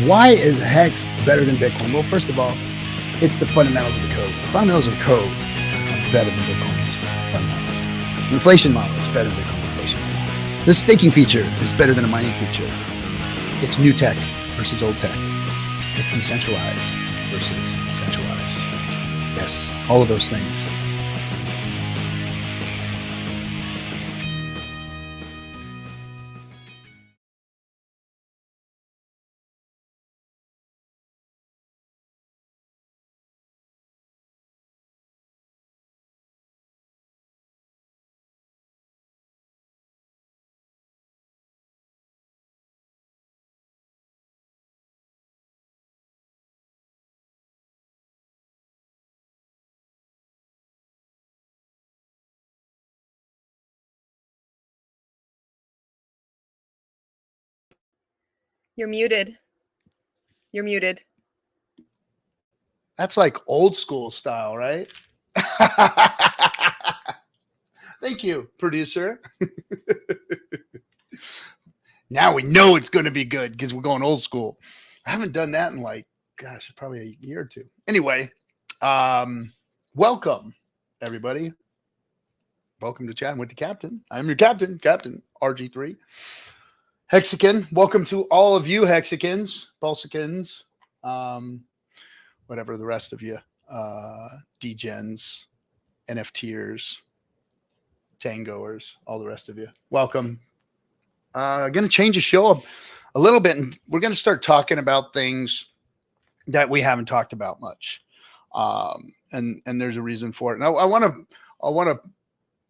Why is Hex better than Bitcoin? Well, first of all, it's the fundamentals of the code. The fundamentals of code are better than Bitcoin's fundamentals. The inflation model is better than Bitcoin's inflation model. The staking feature is better than a mining feature. It's new tech versus old tech. It's decentralized versus centralized. Yes, all of those things. You're muted. You're muted. That's like old school style, right? Thank you, producer. Now we know it's going to be good because we're going old school. I haven't done that in like, gosh, probably a year or two. Anyway, welcome, everybody. Welcome to Chattin With The Captain. I'm your captain, Captain RG3. Hexagon, welcome to all of you Hexagons, PulseChains, whatever the rest of you, degens, NFTers, Tangoers, all the rest of you. Welcome. Going to change the show a little bit, and we're going to start talking about things that we haven't talked about much. And there's a reason for it. Now, I want to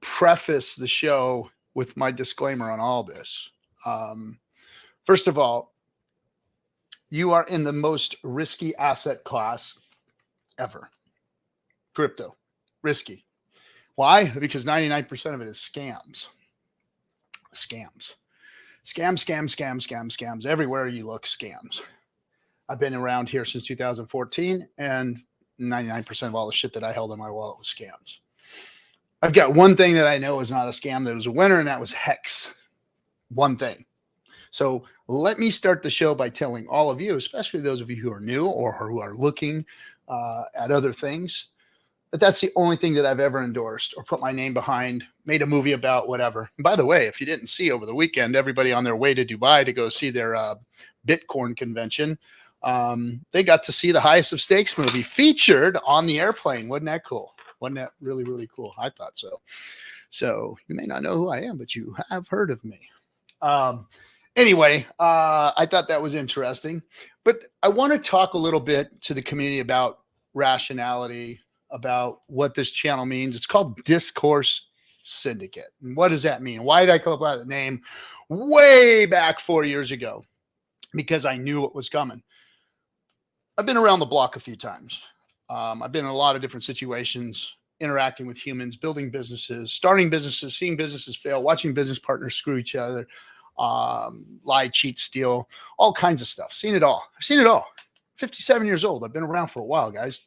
preface the show with my disclaimer on all this. First of all, you are in the most risky asset class ever. Crypto. Risky. Why? Because 99% of it is scams. Scams. Scams. Everywhere you look, scams. I've been around here since 2014, and 99% of all the shit that I held in my wallet was scams. I've got one thing that I know is not a scam that was a winner, and that was Hex. One thing. So let me start the show by telling all of you, especially those of you who are new or who are looking at other things, that that's the only thing that I've ever endorsed or put my name behind, made a movie about, whatever. And by the way, if you didn't see over the weekend, everybody on their way to Dubai to go see their Bitcoin convention, they got to see the Highest of Stakes movie featured on the airplane. Wasn't that cool? Wasn't that really, really cool? I thought so. So you may not know who I am, but you have heard of me. Anyway, I thought that was interesting, but I want to talk a little bit to the community about rationality, about what this channel means. It's called Discourse Syndicate. And what does that mean? Why did I come up with that name way back 4 years ago? Because I knew it was coming. I've been around the block a few times. I've been in a lot of different situations, interacting with humans, building businesses, starting businesses, seeing businesses fail, watching business partners screw each other, lie, cheat, steal, all kinds of stuff. Seen it all. I've seen it all. 57 years old. I've been around for a while, guys.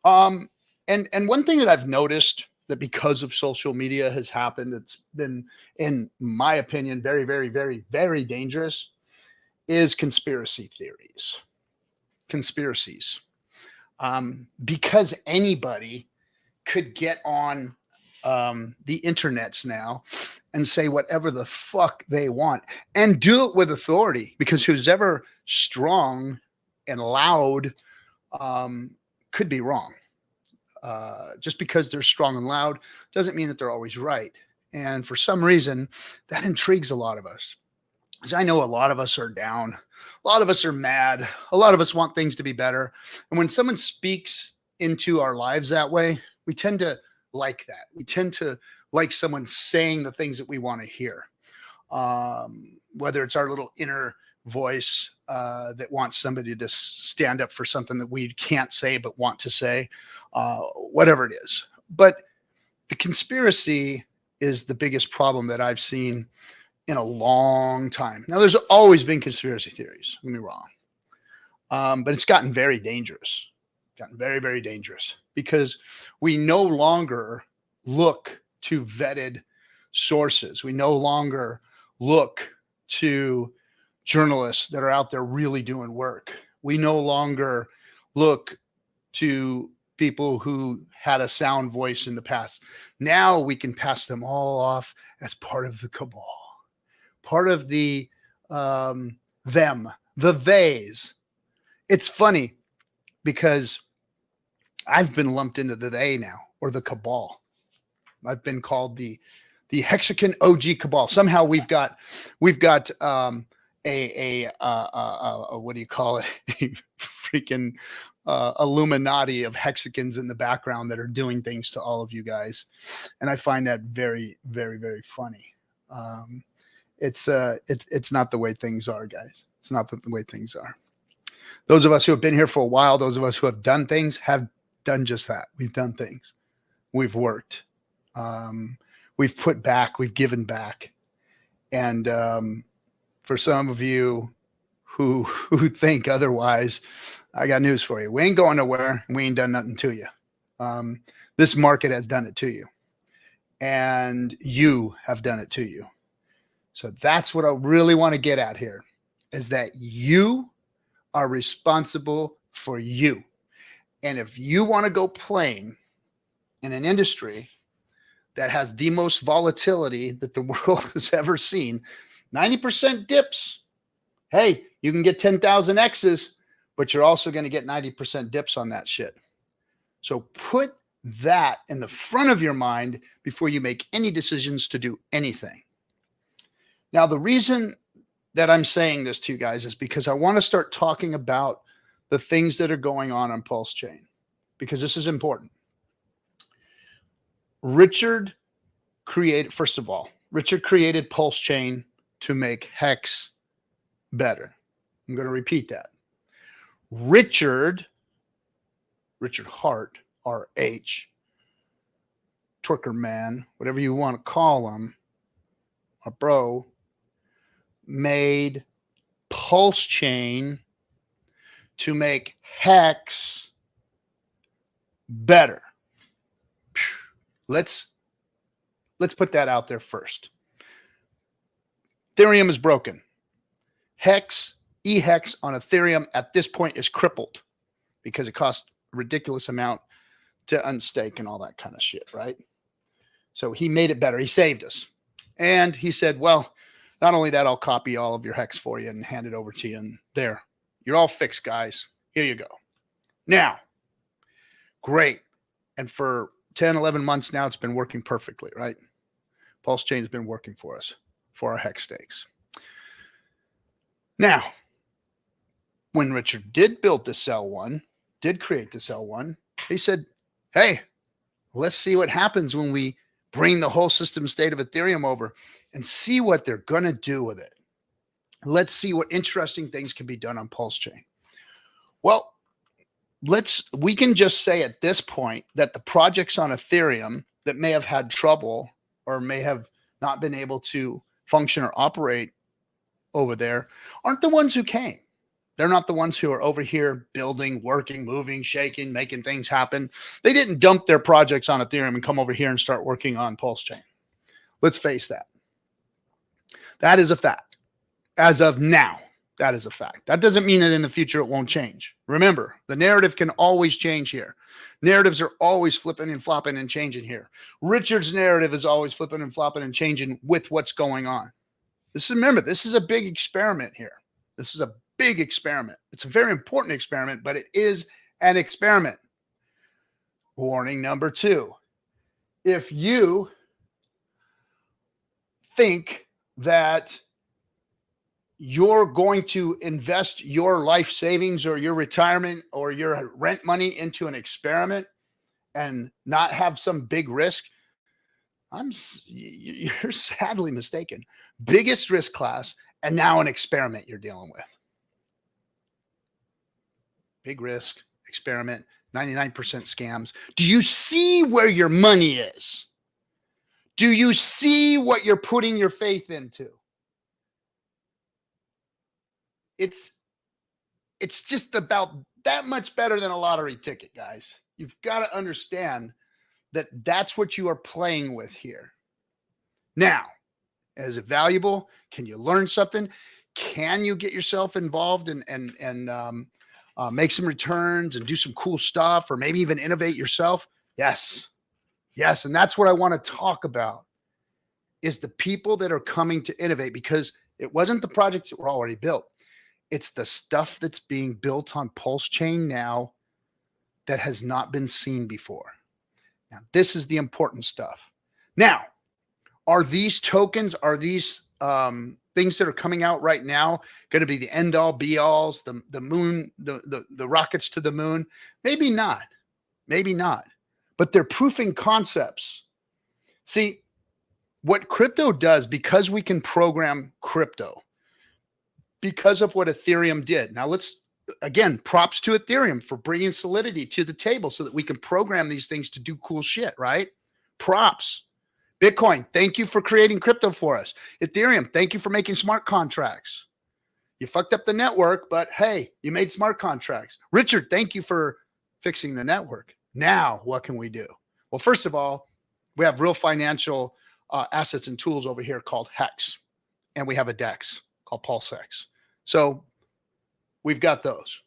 And one thing that I've noticed that because of social media has happened, it's been, in my opinion, very, very, very, very dangerous, is conspiracy theories. Conspiracies. Because anybody could get on the internets now and say whatever the fuck they want and do it with authority, because who's ever strong and loud could be wrong. Just because they're strong and loud doesn't mean that they're always right. And for some reason, that intrigues a lot of us. Because I know a lot of us are down. A lot of us are mad. A lot of us want things to be better. And when someone speaks into our lives that way, we tend to like that. We tend to like someone saying the things that we want to hear. Whether it's our little inner voice that wants somebody to stand up for something that we can't say but want to say, whatever it is. But the conspiracy is the biggest problem that I've seen in a long time. Now, there's always been conspiracy theories, don't get me wrong. But it's gotten very dangerous. Gotten very, very dangerous, because we no longer look to vetted sources. We no longer look to journalists that are out there really doing work. We no longer look to people who had a sound voice in the past. Now we can pass them all off as part of the cabal, part of the them, the theys. It's funny because I've been lumped into the they now, or the cabal. I've been called the Hexagon OG cabal. Somehow we've got what do you call it? A freaking Illuminati of hexagons in the background that are doing things to all of you guys, and I find that very, very, very funny. It's not the way things are, guys. It's not the way things are. Those of us who have been here for a while, those of us who have done things, have done just that. We've done things. We've worked. We've put back. We've given back. And for some of you who think otherwise, I got news for you. We ain't going nowhere. And we ain't done nothing to you. This market has done it to you. And you have done it to you. So that's what I really want to get at here, is that you are responsible for you. And if you want to go playing in an industry that has the most volatility that the world has ever seen, 90% dips. Hey, you can get 10,000 X's, but you're also going to get 90% dips on that shit. So put that in the front of your mind before you make any decisions to do anything. Now, the reason that I'm saying this to you guys is because I want to start talking about the things that are going on PulseChain, because this is important. Richard created PulseChain to make Hex better. I'm going to repeat that. Richard Hart, RH, Twerker man, whatever you want to call him, our bro, made PulseChain to make Hex better. Let's put that out there first. Ethereum is broken. EHEX on Ethereum at this point is crippled because it costs a ridiculous amount to unstake and all that kind of shit, right? So he made it better. He saved us. And he said, well, not only that, I'll copy all of your Hex for you and hand it over to you. And there, you're all fixed, guys. Here you go. Now, great. And for 10, 11 months now, it's been working perfectly, right? PulseChain has been working for us, for our Hex stakes. Now, when Richard did build the Cell 1, did create the Cell 1, he said, hey, let's see what happens when we bring the whole system state of Ethereum over and see what they're going to do with it. Let's see what interesting things can be done on PulseChain. Well, we can just say at this point that the projects on Ethereum that may have had trouble or may have not been able to function or operate over there aren't the ones who came. They're not the ones who are over here building, working, moving, shaking, making things happen. They didn't dump their projects on Ethereum and come over here and start working on PulseChain. Let's face that. That is a fact. As of now, that is a fact. That doesn't mean that in the future it won't change. Remember, the narrative can always change here. Narratives are always flipping and flopping and changing here. Richard's narrative is always flipping and flopping and changing with what's going on. Remember, this is a big experiment here. This is a big experiment. It's a very important experiment, but it is an experiment. Warning number 2. If you think that you're going to invest your life savings or your retirement or your rent money into an experiment and not have some big risk, you're sadly mistaken. Biggest risk class, and now an experiment you're dealing with. Big risk, experiment, 99% scams. Do you see where your money is? Do you see what you're putting your faith into? It's just about that much better than a lottery ticket, guys. You've got to understand that that's what you are playing with here. Now, is it valuable? Can you learn something? can you get yourself involved and make some returns and do some cool stuff, or maybe even innovate yourself? Yes. Yes. And that's what I want to talk about, is the people that are coming to innovate, because it wasn't the projects that were already built. It's the stuff that's being built on PulseChain now that has not been seen before. Now, this is the important stuff. Now, are these tokens, are these things that are coming out right now going to be the end all be alls, the moon, the rockets to the moon? Maybe not. Maybe not. But they're proofing concepts. See, what crypto does, because we can program crypto, because of what Ethereum did. Now let's, again, props to Ethereum for bringing Solidity to the table so that we can program these things to do cool shit, right? Props. Bitcoin, thank you for creating crypto for us. Ethereum, thank you for making smart contracts. You fucked up the network, but hey, you made smart contracts. Richard, thank you for fixing the network. Now, what can we do? Well, first of all, we have real financial assets and tools over here called Hex, and we have a DEX called PulseX. So we've got those.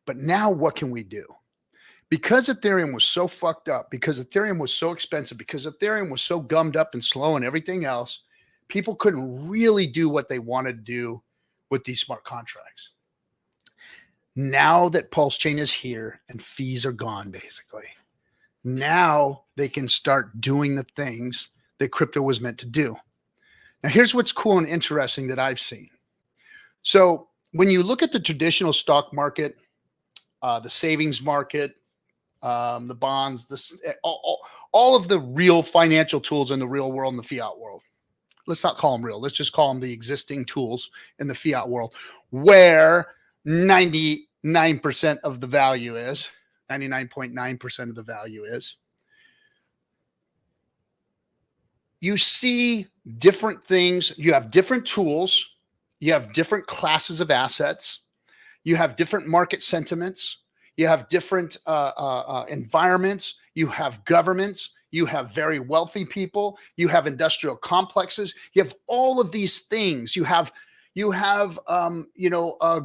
But now what can we do? Because Ethereum was so fucked up, because Ethereum was so expensive, because Ethereum was so gummed up and slow and everything else, people couldn't really do what they wanted to do with these smart contracts. Now that PulseChain is here and fees are gone, basically, now they can start doing the things that crypto was meant to do. Now, here's what's cool and interesting that I've seen. So when you look at the traditional stock market, the savings market, the bonds, all of the real financial tools in the real world and the fiat world, let's not call them real. Let's just call them the existing tools in the fiat world, where 99% of the value is, 99.9% of the value is. You see different things. You have different tools. You have different classes of assets. You have different market sentiments. You have different environments. You have governments. You have very wealthy people. You have industrial complexes. You have all of these things. You have a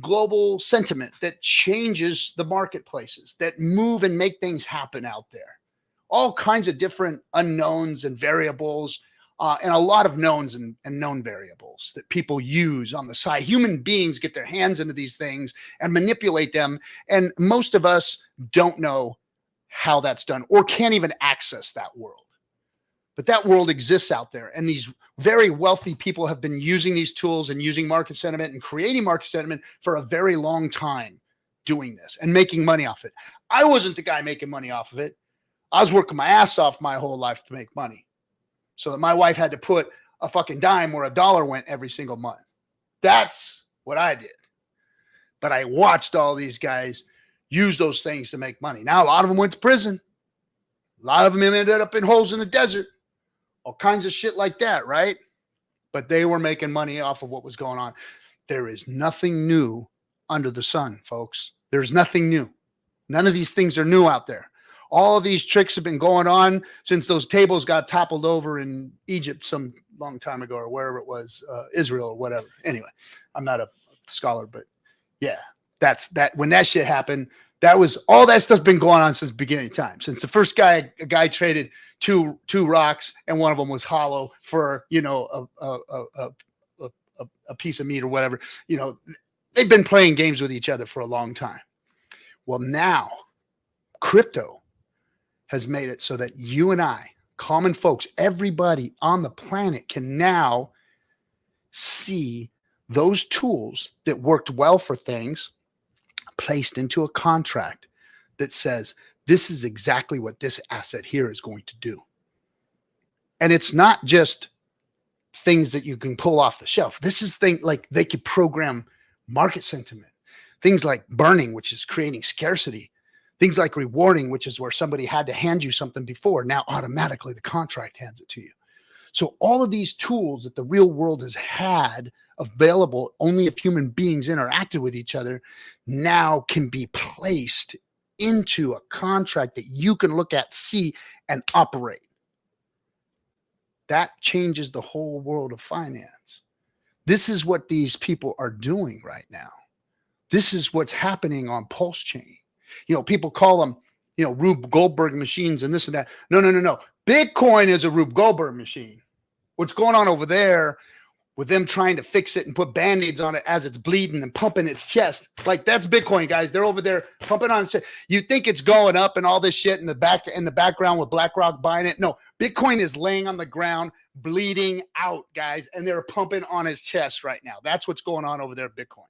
global sentiment that changes the marketplaces, that move and make things happen out there. All kinds of different unknowns and variables, and a lot of knowns and known variables that people use on the side. Human beings get their hands into these things and manipulate them. And most of us don't know how that's done or can't even access that world. But that world exists out there. And these very wealthy people have been using these tools and using market sentiment and creating market sentiment for a very long time, doing this and making money off it. I wasn't the guy making money off of it. I was working my ass off my whole life to make money, so that my wife had to put a fucking dime where a dollar went every single month. That's what I did. But I watched all these guys use those things to make money. Now, a lot of them went to prison. A lot of them ended up in holes in the desert. All kinds of shit like that, right? But they were making money off of what was going on. There is nothing new under the sun, folks. There's nothing new. None of these things are new out there. All of these tricks have been going on since those tables got toppled over in Egypt some long time ago, or wherever it was, Israel or whatever. Anyway, I'm not a scholar, but yeah, that's that. When that shit happened, that was all that stuff's been going on since the beginning of time. Since the first a guy traded two rocks and one of them was hollow for, a piece of meat or whatever. They've been playing games with each other for a long time. Well, now crypto has made it so that you and I, common folks, everybody on the planet, can now see those tools that worked well for things placed into a contract that says, this is exactly what this asset here is going to do. And it's not just things that you can pull off the shelf. This is things like they could program market sentiment, things like burning, which is creating scarcity. Things like rewarding, which is where somebody had to hand you something before. Now, automatically, the contract hands it to you. So all of these tools that the real world has had available only if human beings interacted with each other now can be placed into a contract that you can look at, see, and operate. That changes the whole world of finance. This is what these people are doing right now. This is what's happening on PulseChain. People call them, Rube Goldberg machines and this and that. No. Bitcoin is a Rube Goldberg machine. What's going on over there with them trying to fix it and put Band-Aids on it as it's bleeding and pumping its chest? Like, that's Bitcoin, guys. They're over there pumping on it. You think it's going up and all this shit in the background with BlackRock buying it? No, Bitcoin is laying on the ground, bleeding out, guys, and they're pumping on his chest right now. That's what's going on over there, Bitcoin.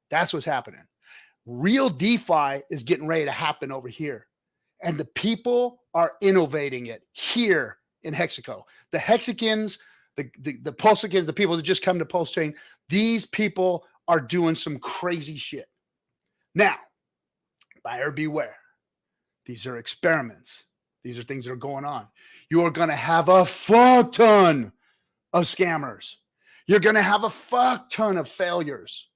That's what's happening. Real DeFi is getting ready to happen over here. And the people are innovating it here in Hexaco. The Hexicans, the PulseChains, the people that just come to PulseChain, these people are doing some crazy shit. Now, buyer beware. These are experiments. These are things that are going on. You are going to have a fuck ton of scammers. You're going to have a fuck ton of failures.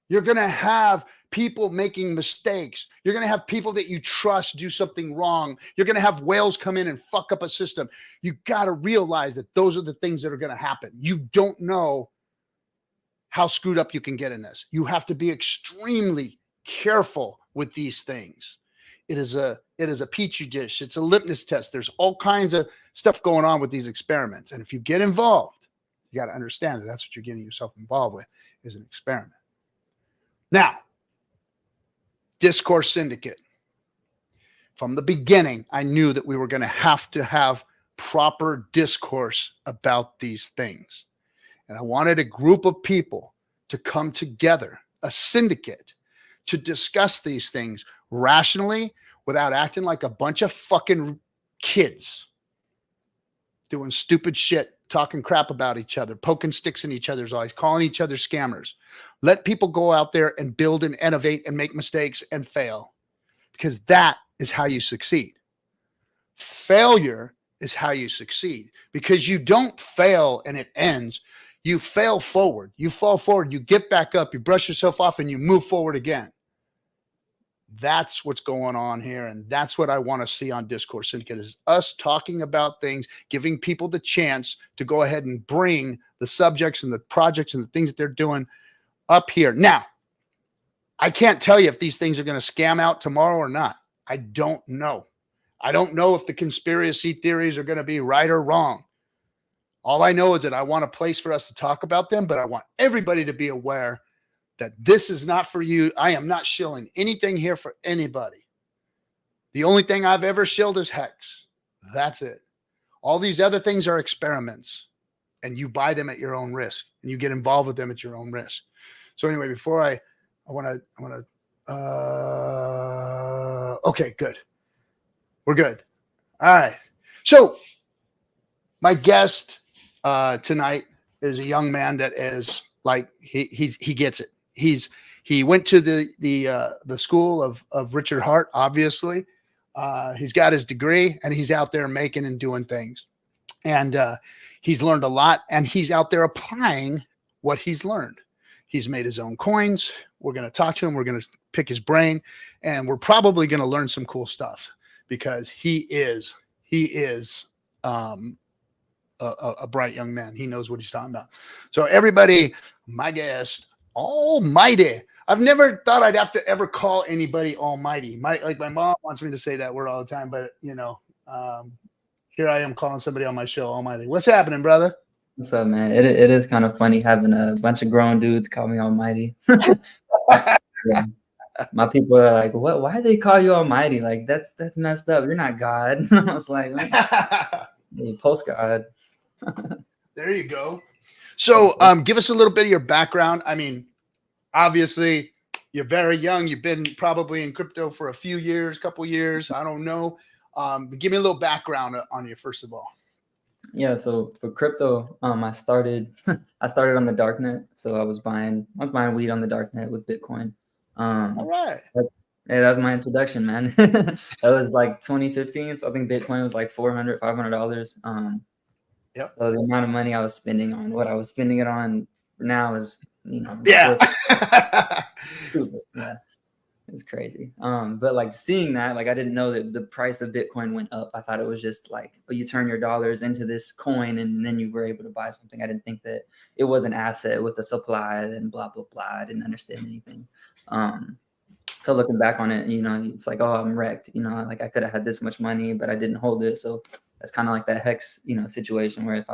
You're going to have people making mistakes. You're going to have people that you trust do something wrong. You're going to have whales come in and fuck up a system. You got to realize that those are the things that are going to happen. You don't know how screwed up you can get in this. You have to be extremely careful with these things. It is a petri dish. It's a litmus test. There's all kinds of stuff going on with these experiments. And if you get involved, you got to understand that that's what you're getting yourself involved with, is an experiment. Now, Discourse Syndicate. From the beginning, I knew that we were going to have proper discourse about these things. And I wanted a group of people to come together, a syndicate, to discuss these things rationally without acting like a bunch of fucking kids doing stupid shit, talking crap about each other, poking sticks in each other's eyes, calling each other scammers. Let people go out there and build and innovate and make mistakes and fail, because that is how you succeed. Failure is how you succeed, because you don't fail and it ends. You fail forward. You fall forward. You get back up. You brush yourself off and you move forward again. That's what's going on here. And that's what I want to see on Discourse Syndicate, is us talking about things, giving people the chance to go ahead and bring the subjects and the projects and the things that they're doing up here. Now, I can't tell you if these things are going to scam out tomorrow or not. I don't know. I don't know if the conspiracy theories are going to be right or wrong. All I know is that I want a place for us to talk about them, but I want everybody to be aware that this is not for you. I am not shilling anything here for anybody. The only thing I've ever shilled is Hex. That's it. All these other things are experiments, and you buy them at your own risk, and you get involved with them at your own risk. So anyway, before I want to, okay, good. We're good. All right. So my guest tonight is a young man that is like, he gets it. He went to the school of Richard Hart, obviously. He's got his degree, and he's out there making and doing things. And he's learned a lot, and he's out there applying what he's learned. He's made his own coins. We're going to talk to him. We're going to pick his brain, and we're probably going to learn some cool stuff, because he is a bright young man. He knows what he's talking about. So everybody, my guest, Almighty. I've never thought I'd have to ever call anybody Almighty. My mom wants me to say that word all the time, but here I am calling somebody on my show Almighty. What's happening, brother? What's up, man? It is kind of funny having a bunch of grown dudes call me Almighty. Yeah. My people are like, "What? Why do they call you Almighty? Like that's messed up. You're not God." I was like, "You post God." There you go. So, give us a little bit of your background. I mean, obviously, you're very young. You've been probably in crypto for a few years, couple years. I don't know. But give me a little background on you, first of all. Yeah. So for crypto, I started on the darknet. So I was buying weed on the darknet with Bitcoin. All right. Yeah, that was my introduction, man. That was like 2015. So I think Bitcoin was like $400-$500. Yep. So the amount of money I was spending on what I was spending it on now is, yeah. stupid. Yeah. It's crazy. But like seeing that, like I didn't know that the price of Bitcoin went up. I thought it was just like, oh, you turn your dollars into this coin and then you were able to buy something. I didn't think that it was an asset with a supply and blah, blah, blah. I didn't understand anything. So looking back on it, you know, it's like, oh, I'm wrecked. You know, like I could have had this much money, but I didn't hold it. So that's kind of like that hex, you know, situation where if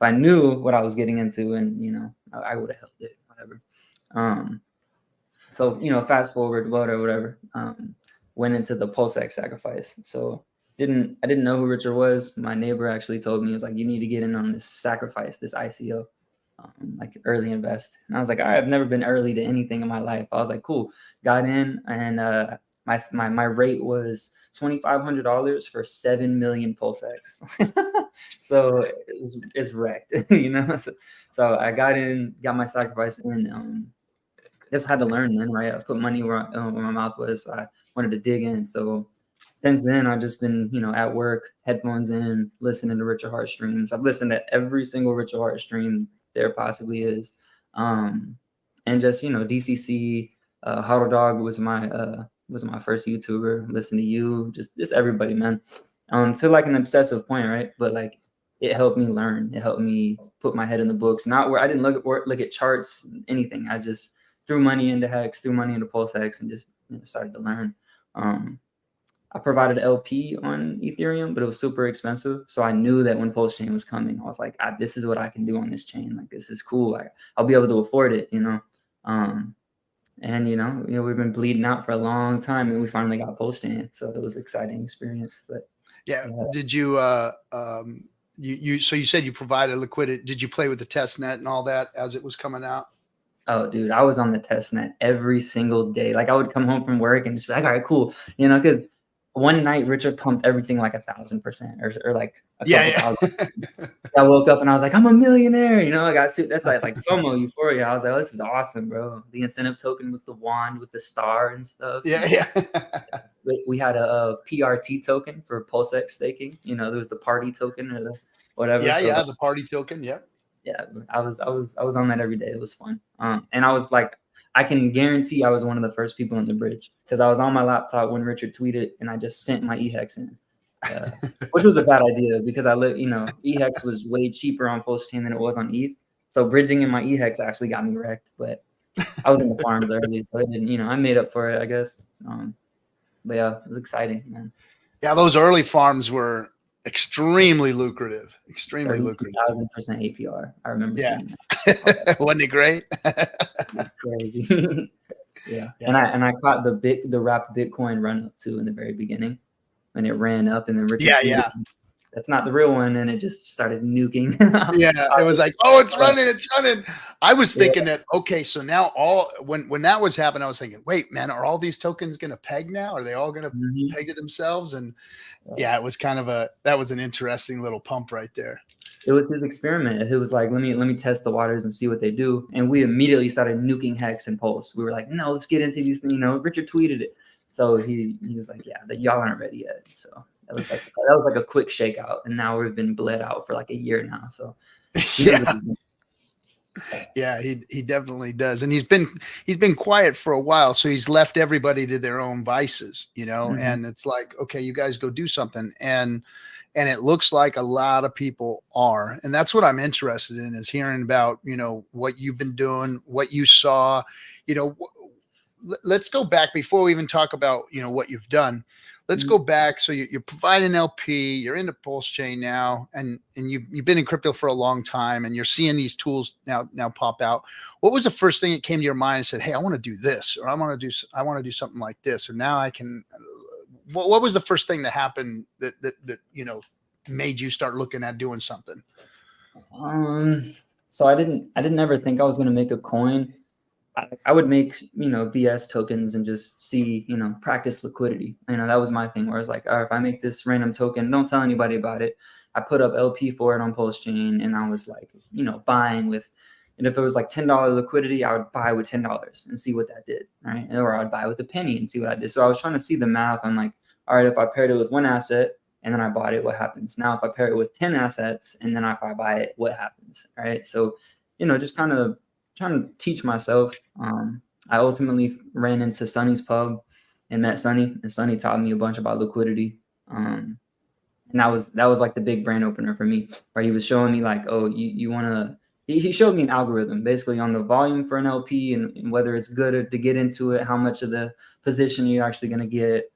I knew what I was getting into and, you know, I would have held it, whatever. So, you know, fast forward, whatever, went into the PulseX sacrifice. So I didn't know who Richard was. My neighbor actually told me, he was like, you need to get in on this sacrifice, this ICO, like early invest. And I was like, all right, I've never been early to anything in my life. I was like, cool. Got in and my rate was $2,500 for 7 million PulseX. So it's wrecked, you know? So I got in, got my sacrifice in, just had to learn then, right? I put money where my mouth was. So I wanted to dig in. So since then, I've just been, you know, at work, headphones in, listening to Richard Hart streams. I've listened to every single Richard Hart stream there possibly is. And just, you know, DCC, Huddle Dog was my first YouTuber. Listen to you, just everybody, man. To like an obsessive point, right? But like it helped me learn. It helped me put my head in the books. Not where I didn't look at charts, anything. I just threw money into Hex, threw money into PulseX, and just, you know, started to learn. I provided LP on Ethereum, but it was super expensive. So I knew that when PulseChain was coming, I was like, this is what I can do on this chain. Like, this is cool. I'll be able to afford it, you know? And, you know, we've been bleeding out for a long time and we finally got PulseChain. So it was an exciting experience, but yeah. Did you, so you said you provided liquidity. Did you play with the test net and all that as it was coming out? Oh, dude, I was on the test net every single day. Like I would come home from work and just be like, all right, cool. You know, because one night Richard pumped everything like 1,000% or like a couple thousand. I woke up and I was like, I'm a millionaire. You know, that's like FOMO euphoria. I was like, oh, this is awesome, bro. The incentive token was the wand with the star and stuff. Yeah. We had a PRT token for PulseX staking. You know, there was the party token or the whatever. Yeah, the party token. Yeah. Yeah, I was on that every day. It was fun. And I was like, I can guarantee I was one of the first people on the bridge because I was on my laptop when Richard tweeted and I just sent my EHEX in, which was a bad idea because EHEX was way cheaper on PulseChain than it was on ETH. So bridging in my EHEX actually got me wrecked, but I was in the farms early, so it didn't, I made up for it, I guess. But yeah, it was exciting, man. Yeah, those early farms were extremely lucrative. 1,000% APR. I remember seeing that. Wasn't it great? That's crazy. Yeah. And I caught the wrapped Bitcoin run up too in the very beginning when it ran up and then Richard that's not the real one, and it just started nuking. It was like, oh, it's running. I was thinking that, okay, so now when that was happening, I was thinking, wait, man, are all these tokens going to peg now? Are they all going to peg to themselves? And it was kind of that was an interesting little pump right there. It was his experiment. It was like, let me test the waters and see what they do. And we immediately started nuking Hex and Pulse. We were like, no, let's get into these things. Richard tweeted it. So he was like, yeah, y'all aren't ready yet. So that was like a quick shakeout. And now we've been bled out for like a year now. So yeah, he definitely does. And he's been quiet for a while. So he's left everybody to their own vices, and it's like, okay, you guys go do something. And it looks like a lot of people are. And that's what I'm interested in, is hearing about, what you've been doing, what you saw. Let's go back before we even talk about, what you've done. Let's go back. So you're providing LP, you're into PulseChain now, and you've been in crypto for a long time, and you're seeing these tools now pop out. What was the first thing that came to your mind and said, hey, I want to do this, or I want to do something like this, or now I can? What was the first thing that happened that made you start looking at doing something? So I didn't ever think I was going to make a coin. I would make, BS tokens and just see, practice liquidity. That was my thing, where I was like, all right, if I make this random token, don't tell anybody about it. I put up LP for it on PulseChain, and I was like, buying with, and if it was like $10 liquidity, I would buy with $10 and see what that did, right? Or I would buy with a penny and see what I did. So I was trying to see the math on like, all right, if I paired it with one asset and then I bought it, what happens? Now, if I pair it with 10 assets and then if I buy it, what happens, right? So, just kind of trying to teach myself. I ultimately ran into Sonny's Pub. and met Sonny, and Sonny taught me a bunch about liquidity. And that was like the big brain opener for me, where he was showing me like, oh, you want to, he showed me an algorithm basically on the volume for an LP and whether it's good to get into it, how much of the position you're actually going to get.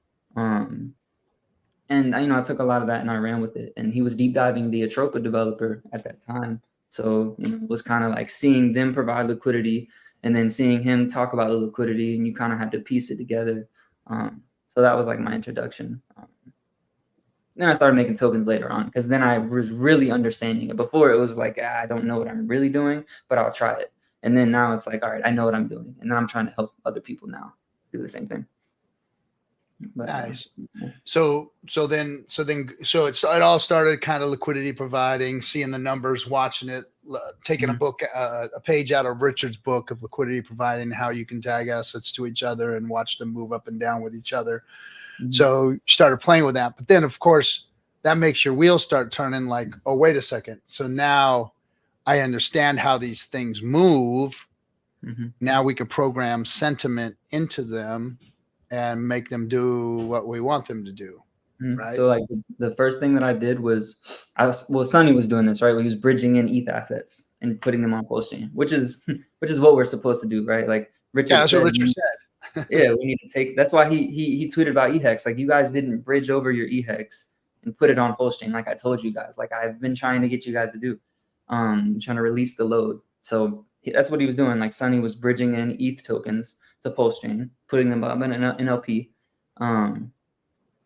And I took a lot of that and I ran with it. And he was deep diving the Atropa developer at that time. So, it was kind of like seeing them provide liquidity and then seeing him talk about the liquidity, and you kind of had to piece it together. So that was like my introduction. Then I started making tokens later on, because then I was really understanding it. Before it was like, I don't know what I'm really doing, but I'll try it. And then now it's like, all right, I know what I'm doing. And then I'm trying to help other people now do the same thing. But, nice. So it all started kind of liquidity providing, seeing the numbers, watching it, taking a page out of Richard's book of liquidity providing, how you can tag assets to each other and watch them move up and down with each other. So you started playing with that, but then of course that makes your wheels start turning like, oh, wait a second. So now I understand how these things move. Now we could program sentiment into them and make them do what we want them to do. Right. So like the first thing that I did was Sonny was doing this, right? He was bridging in ETH assets and putting them on PulseChain, which is what we're supposed to do, right? Like Richard that's what Richard said. Yeah, we need to take. That's why he tweeted about eHex. Like, you guys didn't bridge over your eHex and put it on PulseChain, like I told you guys. Like, I've been trying to get you guys to do, trying to release the load. So that's what he was doing. Like, Sonny was bridging in ETH tokens to PulseChain, putting them up in an LP, and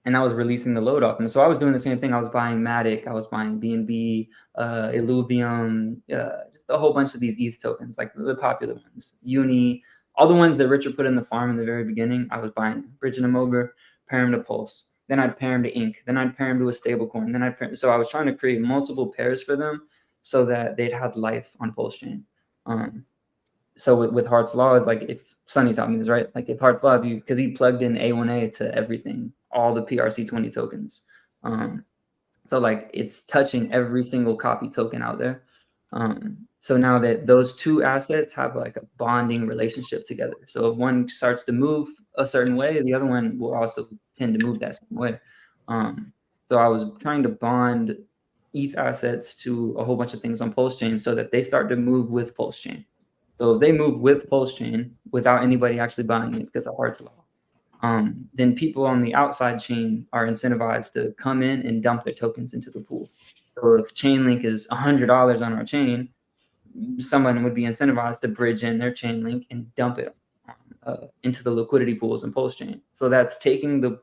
I was releasing the load off. And so I was doing the same thing. I was buying Matic, I was buying BNB, Illuvium, just a whole bunch of these ETH tokens, like the popular ones, Uni. All the ones that Richard put in the farm in the very beginning, I was buying, bridging them over, pair them to Pulse. Then I'd pair them to Ink. Then I'd pair them to a stablecoin. Then so I was trying to create multiple pairs for them so that they'd had life on PulseChain. So with Hart's Law, is like, if Sonny taught me this, right? Like if Hart's Law, because he plugged in A1A to everything, all the PRC20 tokens. So like it's touching every single copy token out there. So now that those two assets have like a bonding relationship together. So if one starts to move a certain way, the other one will also tend to move that same way. So I was trying to bond ETH assets to a whole bunch of things on PulseChain so that they start to move with PulseChain. So if they move with PulseChain without anybody actually buying it because of Hart's Law, then people on the outside chain are incentivized to come in and dump their tokens into the pool. So if Chainlink is $100 on our chain, someone would be incentivized to bridge in their Chainlink and dump it into the liquidity pools in PulseChain. So that's taking the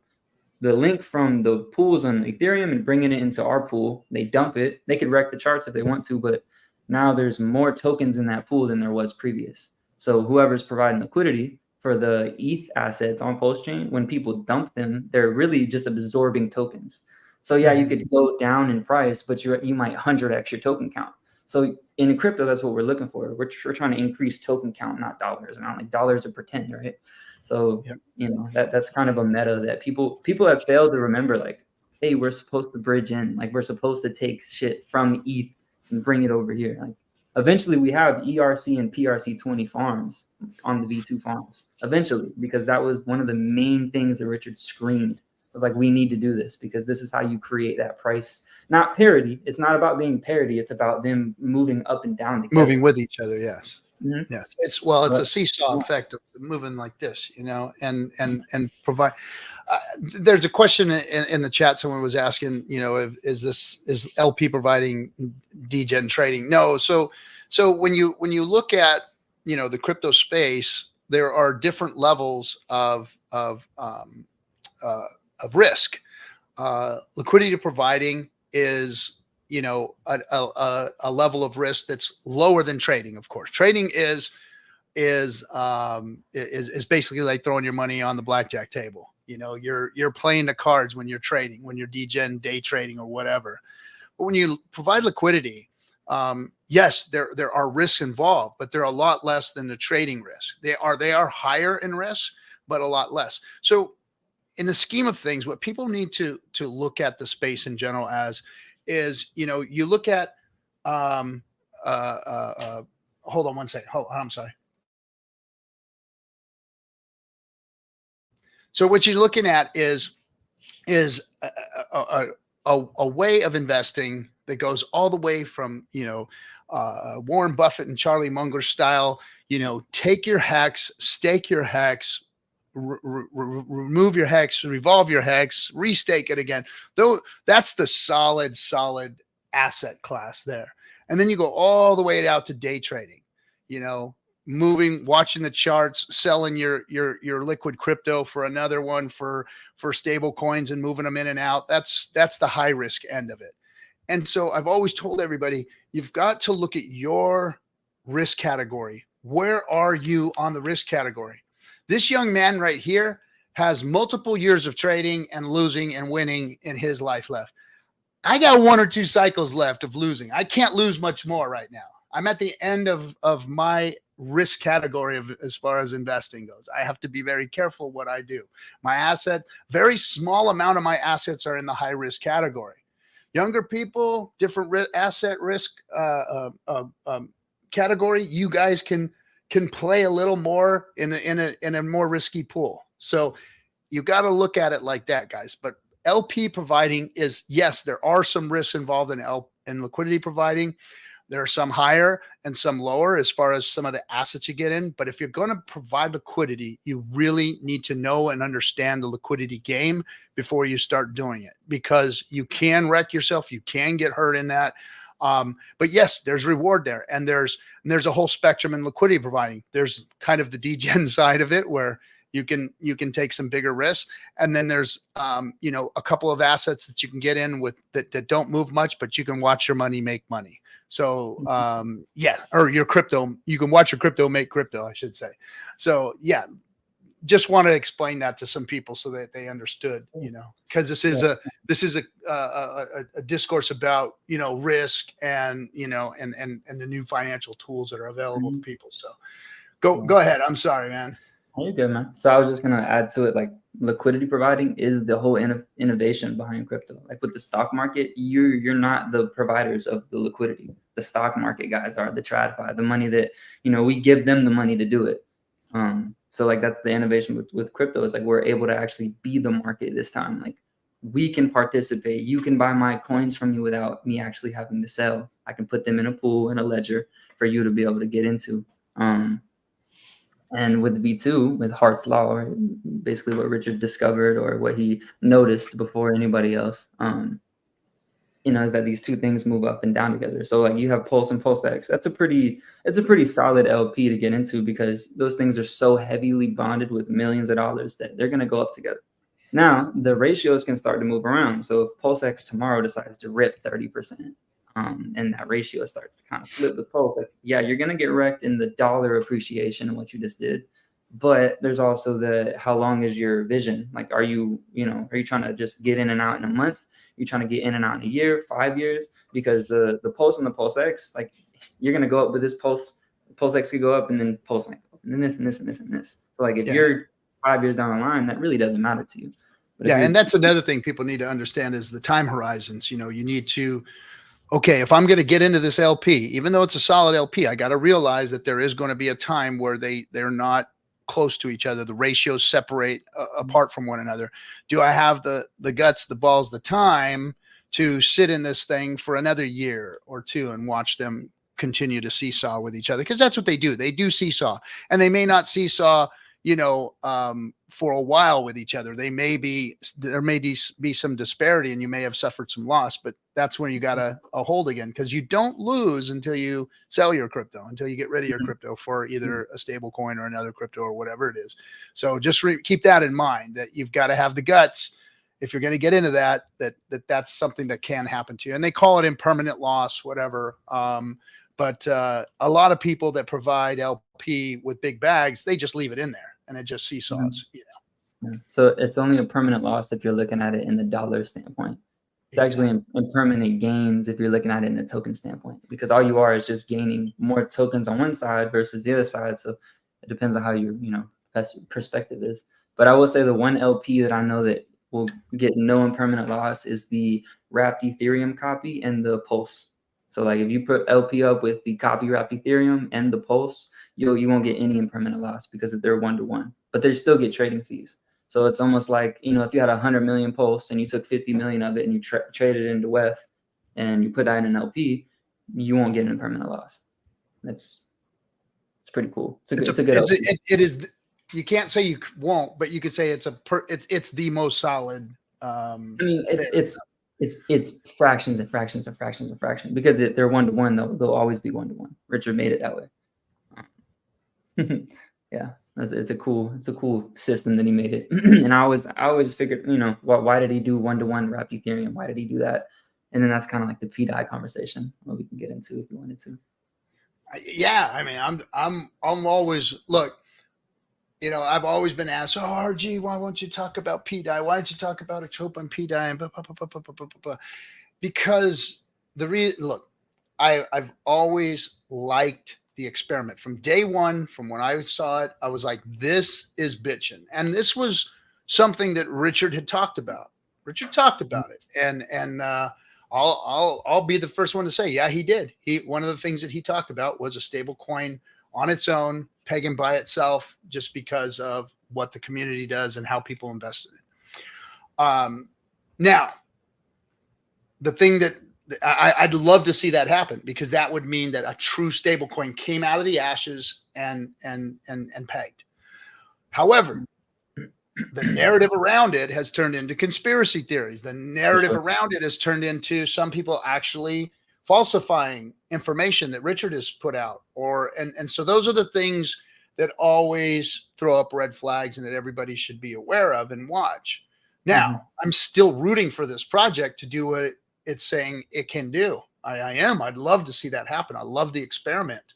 link from the pools on Ethereum and bringing it into our pool. They dump it. They could wreck the charts if they want to, but now there's more tokens in that pool than there was previous. So whoever's providing liquidity for the ETH assets on PulseChain, when people dump them, they're really just absorbing tokens. So yeah, you could go down in price, but you might 100x your token count. So in crypto, that's what we're looking for. We're trying to increase token count, not dollars. And not like dollars are pretend, right? So that's kind of a meta that people have failed to remember. Like, hey, we're supposed to bridge in. Like, we're supposed to take shit from ETH and bring it over here. Like, eventually we have ERC and PRC20 farms on the V2 farms. Eventually, because that was one of the main things that Richard screamed. It was like, we need to do this because this is how you create that price. Not parity. It's not about being parity. It's about them moving up and down together. Moving with each other, yes. Yes. It's a seesaw effect of moving like this, and provide. There's a question in the chat. Someone was asking, is LP providing degen trading? No. So when you look at, the crypto space, there are different levels of risk. Liquidity providing is, a level of risk that's lower than trading. Of course, trading is basically like throwing your money on the blackjack table. You're playing the cards when you're trading, when you're degen, day trading, or whatever. But when you provide liquidity, yes, there are risks involved, but they're a lot less than the trading risk. They are higher in risk, but a lot less. So in the scheme of things, what people need to look at the space in general as is, you look at, hold on one second. Hold on, I'm sorry. So what you're looking at is a way of investing that goes all the way from, Warren Buffett and Charlie Munger style, take your hex, stake your hex, remove your hex, revolve your hex, restake it again. Though that's the solid asset class there. And then you go all the way out to day trading, moving, watching the charts, selling your liquid crypto for another one for stable coins and moving them in and out. That's the high risk end of it. And so I've always told everybody, you've got to look at your risk category. Where are you on the risk category? This young man right here has multiple years of trading and losing and winning in his life left. I got 1 or 2 cycles left of losing. I can't lose much more right now. I'm at the end of my risk category as far as investing goes. I have to be very careful what I do. My asset, very small amount of my assets are in the high risk category. Younger people, different asset risk category. You guys can play a little more in a more risky pool. So you got to look at it like that, guys. But LP providing is, yes, there are some risks involved in liquidity providing. There are some higher and some lower as far as some of the assets you get in. But if you're going to provide liquidity, you really need to know and understand the liquidity game before you start doing it, because you can wreck yourself. You can get hurt in that. But yes, there's reward there. And there's a whole spectrum in liquidity providing. There's kind of the degen side of it where you can take some bigger risks. And then there's, a couple of assets that you can get in with that don't move much, but you can watch your money make money. So, or your crypto, you can watch your crypto make crypto, I should say. So yeah, just want to explain that to some people so that they understood, because this is a discourse about, risk and, and the new financial tools that are available to people. So go ahead. I'm sorry, man. You're good, man. So I was just going to add to it, like liquidity providing is the whole innovation behind crypto. Like with the stock market, you're not the providers of the liquidity. The stock market guys are the TradFi, the money that, we give them the money to do it. So like that's the innovation with crypto, is like we're able to actually be the market this time. Like we can participate. You can buy my coins from me without me actually having to sell. I can put them in a pool, in a ledger for you to be able to get into. And with V2, with Hart's Law, or basically what Richard discovered or what he noticed before anybody else, is that these two things move up and down together. So like you have Pulse and PulseX. It's a pretty solid LP to get into, because those things are so heavily bonded with millions of dollars that they're going to go up together. Now the ratios can start to move around. So if PulseX tomorrow decides to rip 30%, and that ratio starts to kind of flip with Pulse, like, yeah, you're going to get wrecked in the dollar appreciation and what you just did. But there's also the, how long is your vision? Like, are you trying to just get in and out in a month? You're trying to get in and out in a year, 5 years? Because the Pulse and the PulseX, like, you're going to go up with this PulseX could go up, and then Pulse might go up, and then this and this and this and this. So like if you're 5 years down the line, that really doesn't matter to you. But and that's another thing people need to understand is the time horizons. You need to, okay, if I'm going to get into this LP, even though it's a solid LP, I got to realize that there is going to be a time where they're not close to each other. The ratios separate apart from one another. Do I have the guts, the balls, the time to sit in this thing for another year or two and watch them continue to seesaw with each other? Because that's what they do. They do seesaw, and they may not seesaw, for a while with each other. There may be some disparity, and you may have suffered some loss, but that's when you got a hold again, because you don't lose until you sell your crypto, until you get rid of your crypto for either a stable coin or another crypto or whatever it is. So just keep that in mind, that you've got to have the guts if you're going to get into that's something that can happen to you. And they call it impermanent loss, whatever. But a lot of people that provide LP with big bags, they just leave it in there and it just seesaws. So it's only a permanent loss if you're looking at it in the dollar standpoint. It's actually impermanent gains if you're looking at it in the token standpoint, because all you are is just gaining more tokens on one side versus the other side. So it depends on how your perspective is. But I will say the one LP that I know that will get no impermanent loss is the wrapped Ethereum copy and the Pulse. So like if you put LP up with the copy wrapped Ethereum and the Pulse, you won't get any impermanent loss because they're 1-to-1, but they still get trading fees. So it's almost like, you know, if you had 100 million Pulse and you took 50 million of it and you traded it into WETH and you put that in an LP, you won't get an impermanent loss. It's pretty cool. It's a good LP. It is. You can't say you won't, but you could say it's the most solid. I mean, it's fractions and fractions and fractions and fractions because they're 1-to-1. They'll always be 1-to-1. Richard made it that way. Yeah, it's a cool system that he made it. And I always figured, you know, why did he do 1-to-1 wrapped Ethereum? Why did he do that? And then that's kind of like the PETITION conversation what we can get into if you wanted to. Yeah, I mean, I'm always, look, you know, I've always been asked, oh, RG, why won't you talk about PETITION? Why don't you talk about a trope on PETITION? Blah, blah, blah, blah, blah, blah, blah. Because look, I've always liked the experiment from day one. From when I saw it, I was like, this is bitchin'. And this was something that Richard had talked about. Richard talked about it. And I'll be the first one to say, yeah, he did. One of the things that he talked about was a stable coin on its own, pegging by itself, just because of what the community does and how people invest in it. Now, the thing that I'd love to see that happen, because that would mean that a true stable coin came out of the ashes and pegged. However, the narrative around it has turned into conspiracy theories. The narrative around it has turned into some people actually falsifying information that Richard has put out, and so those are the things that always throw up red flags and that everybody should be aware of and watch. Now, I'm still rooting for this project to do what it's saying it can do. I am. I'd love to see that happen. I love the experiment.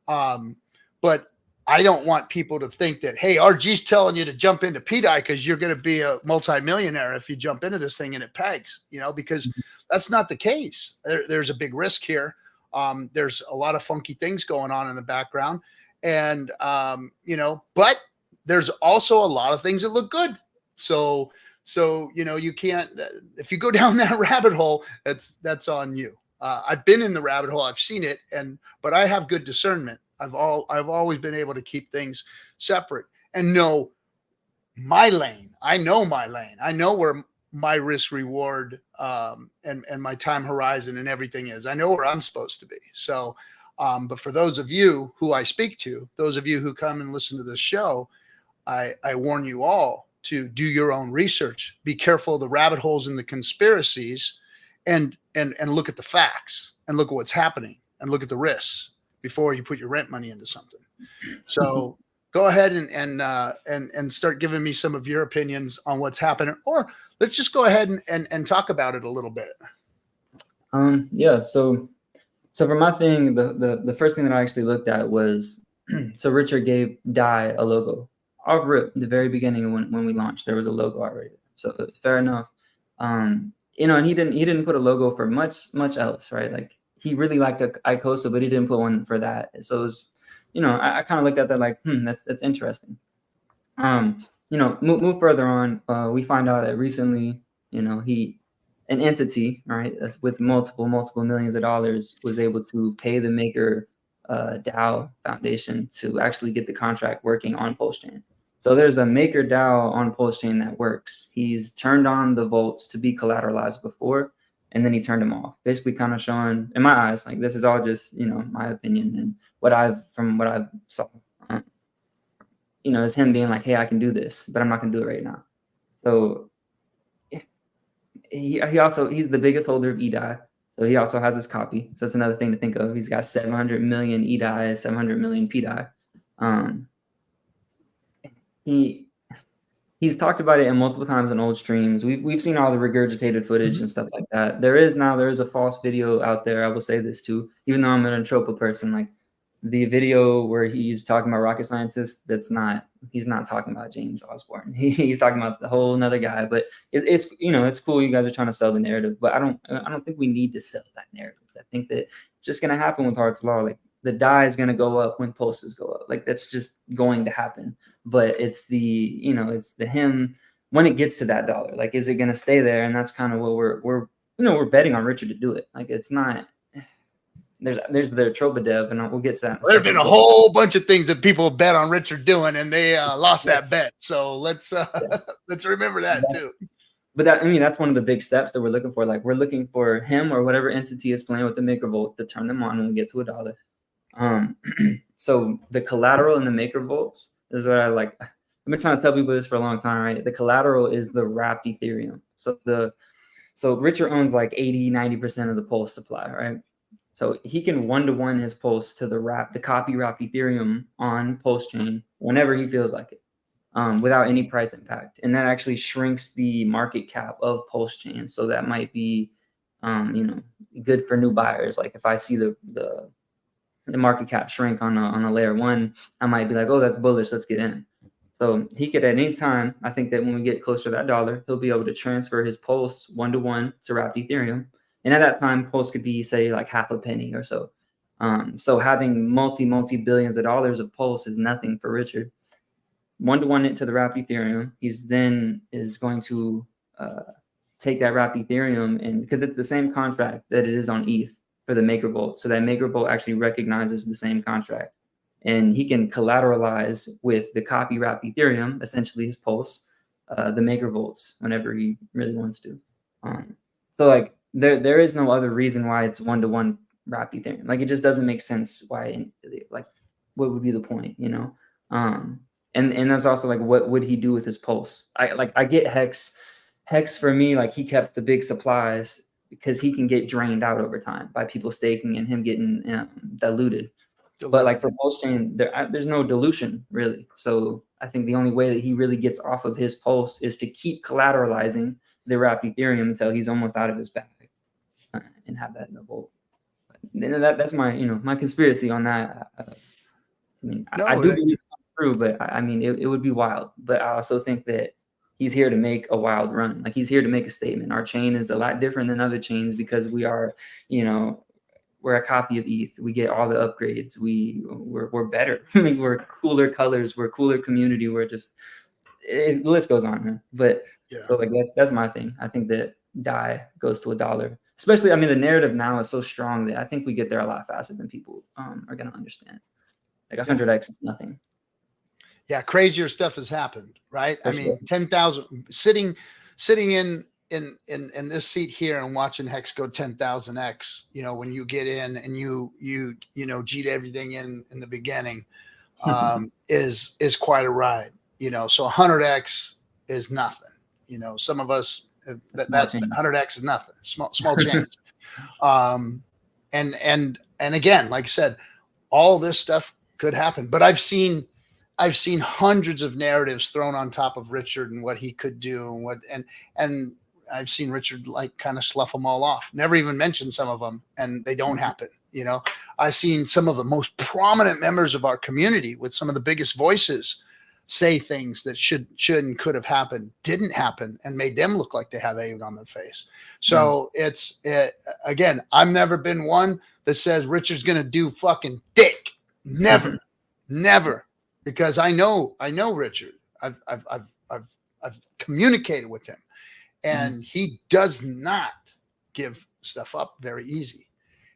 But I don't want people to think that, hey, RG's telling you to jump into PETITION because you're going to be a multimillionaire if you jump into this thing and it pegs, you know, because that's not the case. There's a big risk here. There's a lot of funky things going on in the background. And, you know, but there's also a lot of things that look good. So, you know, you can't, if you go down that rabbit hole, that's on you. I've been in the rabbit hole. I've seen it. But I have good discernment. I've always been able to keep things separate and know my lane. I know my lane. I know where my risk reward, and my time horizon and everything is. I know where I'm supposed to be. So, but for those of you who I speak to, those of you who come and listen to this show, I warn you all to do your own research. Be careful of the rabbit holes and the conspiracies, and look at the facts and look at what's happening and look at the risks before you put your rent money into something. So go ahead and start giving me some of your opinions on what's happening, or let's just go ahead and talk about it a little bit. Yeah. So for my thing, the first thing that I actually looked at was, so Richard gave DAI a logo. Off rip, the very beginning when we launched, there was a logo already. So fair enough. You know, and he didn't put a logo for much else, right? Like, he really liked ICOSA, but he didn't put one for that. So it was, you know, I kind of looked at that like, that's interesting. You know, move further on, we find out that recently, you know, an entity, right, with multiple millions of dollars was able to pay the MakerDAO Foundation to actually get the contract working on PulseChain. So there's a MakerDAO on PulseChain that works. He's turned on the vaults to be collateralized before, and then he turned them off, basically kind of showing, in my eyes, like, this is all just, you know, my opinion and what I've saw, you know, is him being like, hey, I can do this, but I'm not gonna do it right now. So he's the biggest holder of eDAI. So he also has his copy. So that's another thing to think of. He's got 700 million eDAI, 700 million PETITION. He's talked about it in multiple times in old streams. We've seen all the regurgitated footage and stuff like that. There is a false video out there. I will say this too, even though I'm an Antropo person, like, the video where he's talking about rocket scientists, he's not talking about James Osborne. He's talking about the whole another guy. But it's you know, it's cool. You guys are trying to sell the narrative, but I don't think we need to sell that narrative. I think that it's just gonna happen with Hart's Law. Like, the DAI is gonna go up when pulses go up. Like, that's just going to happen. But it's the him when it gets to that dollar. Like, is it gonna stay there? And that's kind of what we're betting on Richard to do it. Like, it's not there's their Trobadev, and we'll get to that in a There's been second. a whole bunch of things that people bet on Richard doing, and they lost that bet. So let's let's remember that too. But that, I mean, that's one of the big steps that we're looking for. Like, we're looking for him or whatever entity is playing with the maker vaults to turn them on when we get to $1. So the collateral in the maker vaults is what I like. I've been trying to tell people this for a long time, right? The collateral is the wrapped Ethereum. So Richard owns like 80-90% of the Pulse supply, right? So he can 1-to-1 his Pulse to the copy wrapped Ethereum on PulseChain whenever he feels like it, without any price impact. And that actually shrinks the market cap of PulseChain. So that might be, good for new buyers. Like if I see the market cap shrink on a layer 1, I might be like, oh, that's bullish, let's get in. So he could at any time, I think that when we get closer to that $1, he'll be able to transfer his Pulse 1-to-1 to wrapped Ethereum. And at that time, Pulse could be, say, like half a penny or so. So having multi-billions of dollars of Pulse is nothing for Richard. 1-to-1 it to the wrapped Ethereum. He's then is going to take that wrapped Ethereum, and because it's the same contract that it is on ETH for the maker vault. So that maker vault actually recognizes the same contract. And he can collateralize with the copy wrapped Ethereum, essentially his Pulse, the maker vaults whenever he really wants to. So like there is no other reason why it's 1-to-1 wrapped Ethereum. Like it just doesn't make sense why, like what would be the point, you know? And there's also like, what would he do with his Pulse? I get Hex. Hex for me, like he kept the big supplies because he can get drained out over time by people staking and him getting diluted. But like for PulseChain, there's no dilution really. So I think the only way that he really gets off of his Pulse is to keep collateralizing the wrapped Ethereum until he's almost out of his bag and have that in the vault. That's my my conspiracy on that. I mean, I do believe it's true, but I mean it would be wild. But I also think that he's here to make a wild run. Like he's here to make a statement. Our chain is a lot different than other chains because we are, we're a copy of ETH. We get all the upgrades. We're better. I mean, we're cooler colors. We're cooler community. We're just the list goes on, man. But so like that's my thing. I think that DAI goes to $1. Especially, I mean, the narrative now is so strong that I think we get there a lot faster than people are going to understand. Like 100x is nothing. Yeah, crazier stuff has happened, right? For I mean, sure. 10,000 sitting in this seat here and watching Hex go 10,000x. When you get in and you G'd everything in the beginning, is quite a ride. So 100x is nothing. Some of us that's 100x is nothing. Small change. And again, like I said, all this stuff could happen, but I've seen hundreds of narratives thrown on top of Richard and what he could do and I've seen Richard like kind of slough them all off, never even mention some of them, and they don't happen. I've seen some of the most prominent members of our community with some of the biggest voices say things that should and could have happened, didn't happen, and made them look like they have egg on their face. So again, I've never been one that says Richard's going to do fucking dick. Never, never. Because I know Richard. I've communicated with him, and he does not give stuff up very easy.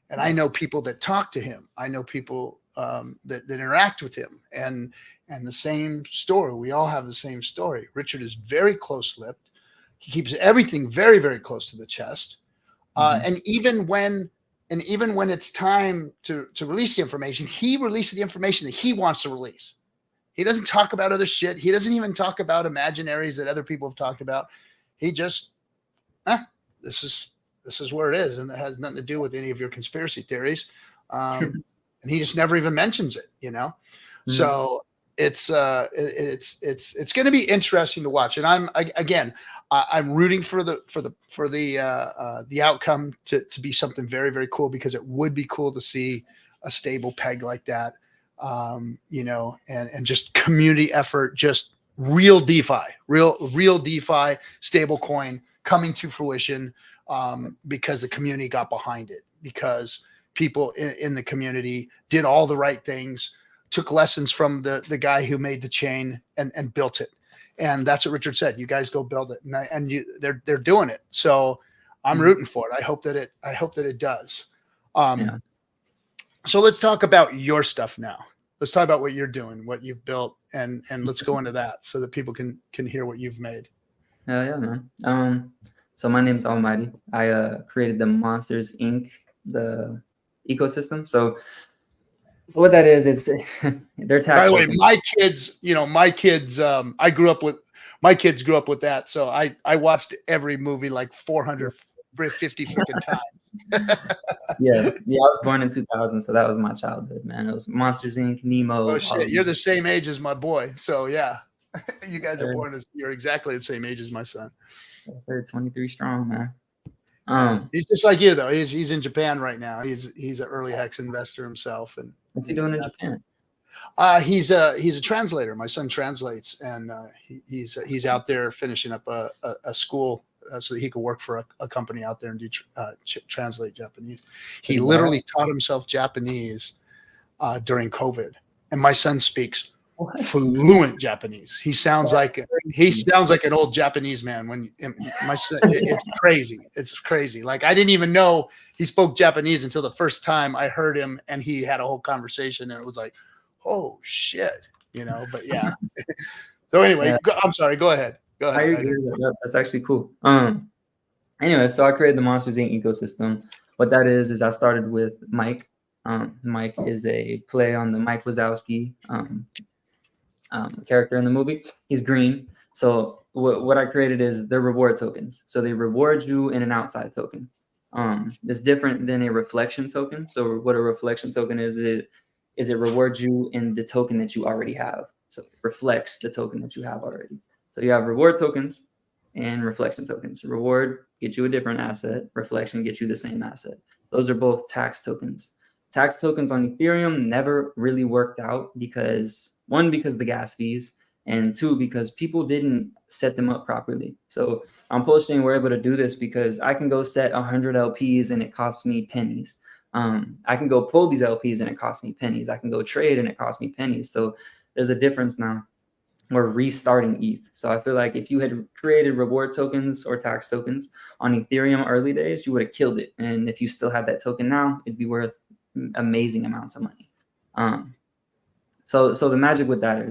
And I know people that talk to him. I know people that interact with him, and the same story. We all have the same story. Richard is very close-lipped. He keeps everything very, very close to the chest. And even when it's time to release the information, he releases the information that he wants to release. He doesn't talk about other shit. He doesn't even talk about imaginaries that other people have talked about. He just, this is where it is, and it has nothing to do with any of your conspiracy theories. And he just never even mentions it, So it's going to be interesting to watch. And I'm rooting for the outcome to be something very, very cool, because it would be cool to see a stable peg like that. And just community effort, just real DeFi, real DeFi stable coin coming to fruition, because the community got behind it, because people in the community did all the right things, took lessons from the guy who made the chain and built it. And that's what Richard said. You guys go build it, and they're doing it. So I'm rooting for it. I hope that it does. So let's talk about your stuff now. Let's talk about what you're doing, what you've built, and let's go into that so that people can hear what you've made. Hell yeah, man. So my name's Almighty. I created the Monsters Inc. the ecosystem. So what that is, it's they're tax. By the way, tokens. my kids, I grew up with my kids grew up with that. So I watched every movie like 450 freaking times. Yeah, I was born in 2000, so that was my childhood, man. It was Monsters Inc., Nemo. Oh shit, you're the same age as my boy. So yeah, you guys Sir. are born you're exactly the same age as my son. Yes, sir, 23 strong, man. He's just like you though. He's in Japan right now. He's an early hex investor himself. And What's he doing in Japan? He's a translator. My son translates, and he's out there finishing up a school so that he could work for a company out there and do translate Japanese. He literally taught himself Japanese during COVID, and my son speaks fluent Japanese. He sounds like an old Japanese man. When my son, it's crazy. It's crazy. Like I didn't even know he spoke Japanese until the first time I heard him, and he had a whole conversation, and it was like, oh shit, But yeah. So anyway, I'm sorry. Go ahead. Go ahead. That's actually cool. Anyway, so I created the Monsters Inc. ecosystem. What that is I started with Mike. Mike is a play on the Mike Wazowski character in the movie. He's green. So what I created is they're reward tokens. So they reward you in an outside token. It's different than a reflection token. So what a reflection token is it rewards you in the token that you already have. So it reflects the token that you have already. So you have reward tokens and reflection tokens. Reward gets you a different asset. Reflection gets you the same asset. Those are both tax tokens. Tax tokens on Ethereum never really worked out because of the gas fees, and two, because people didn't set them up properly. So on PulseChain, we're able to do this because I can go set 100 LPs and it costs me pennies. I can go pull these LPs and it costs me pennies. I can go trade and it costs me pennies. So there's a difference now. We're restarting ETH. So I feel like if you had created reward tokens or tax tokens on Ethereum early days, you would have killed it. And if you still have that token now, it'd be worth amazing amounts of money. So the magic with that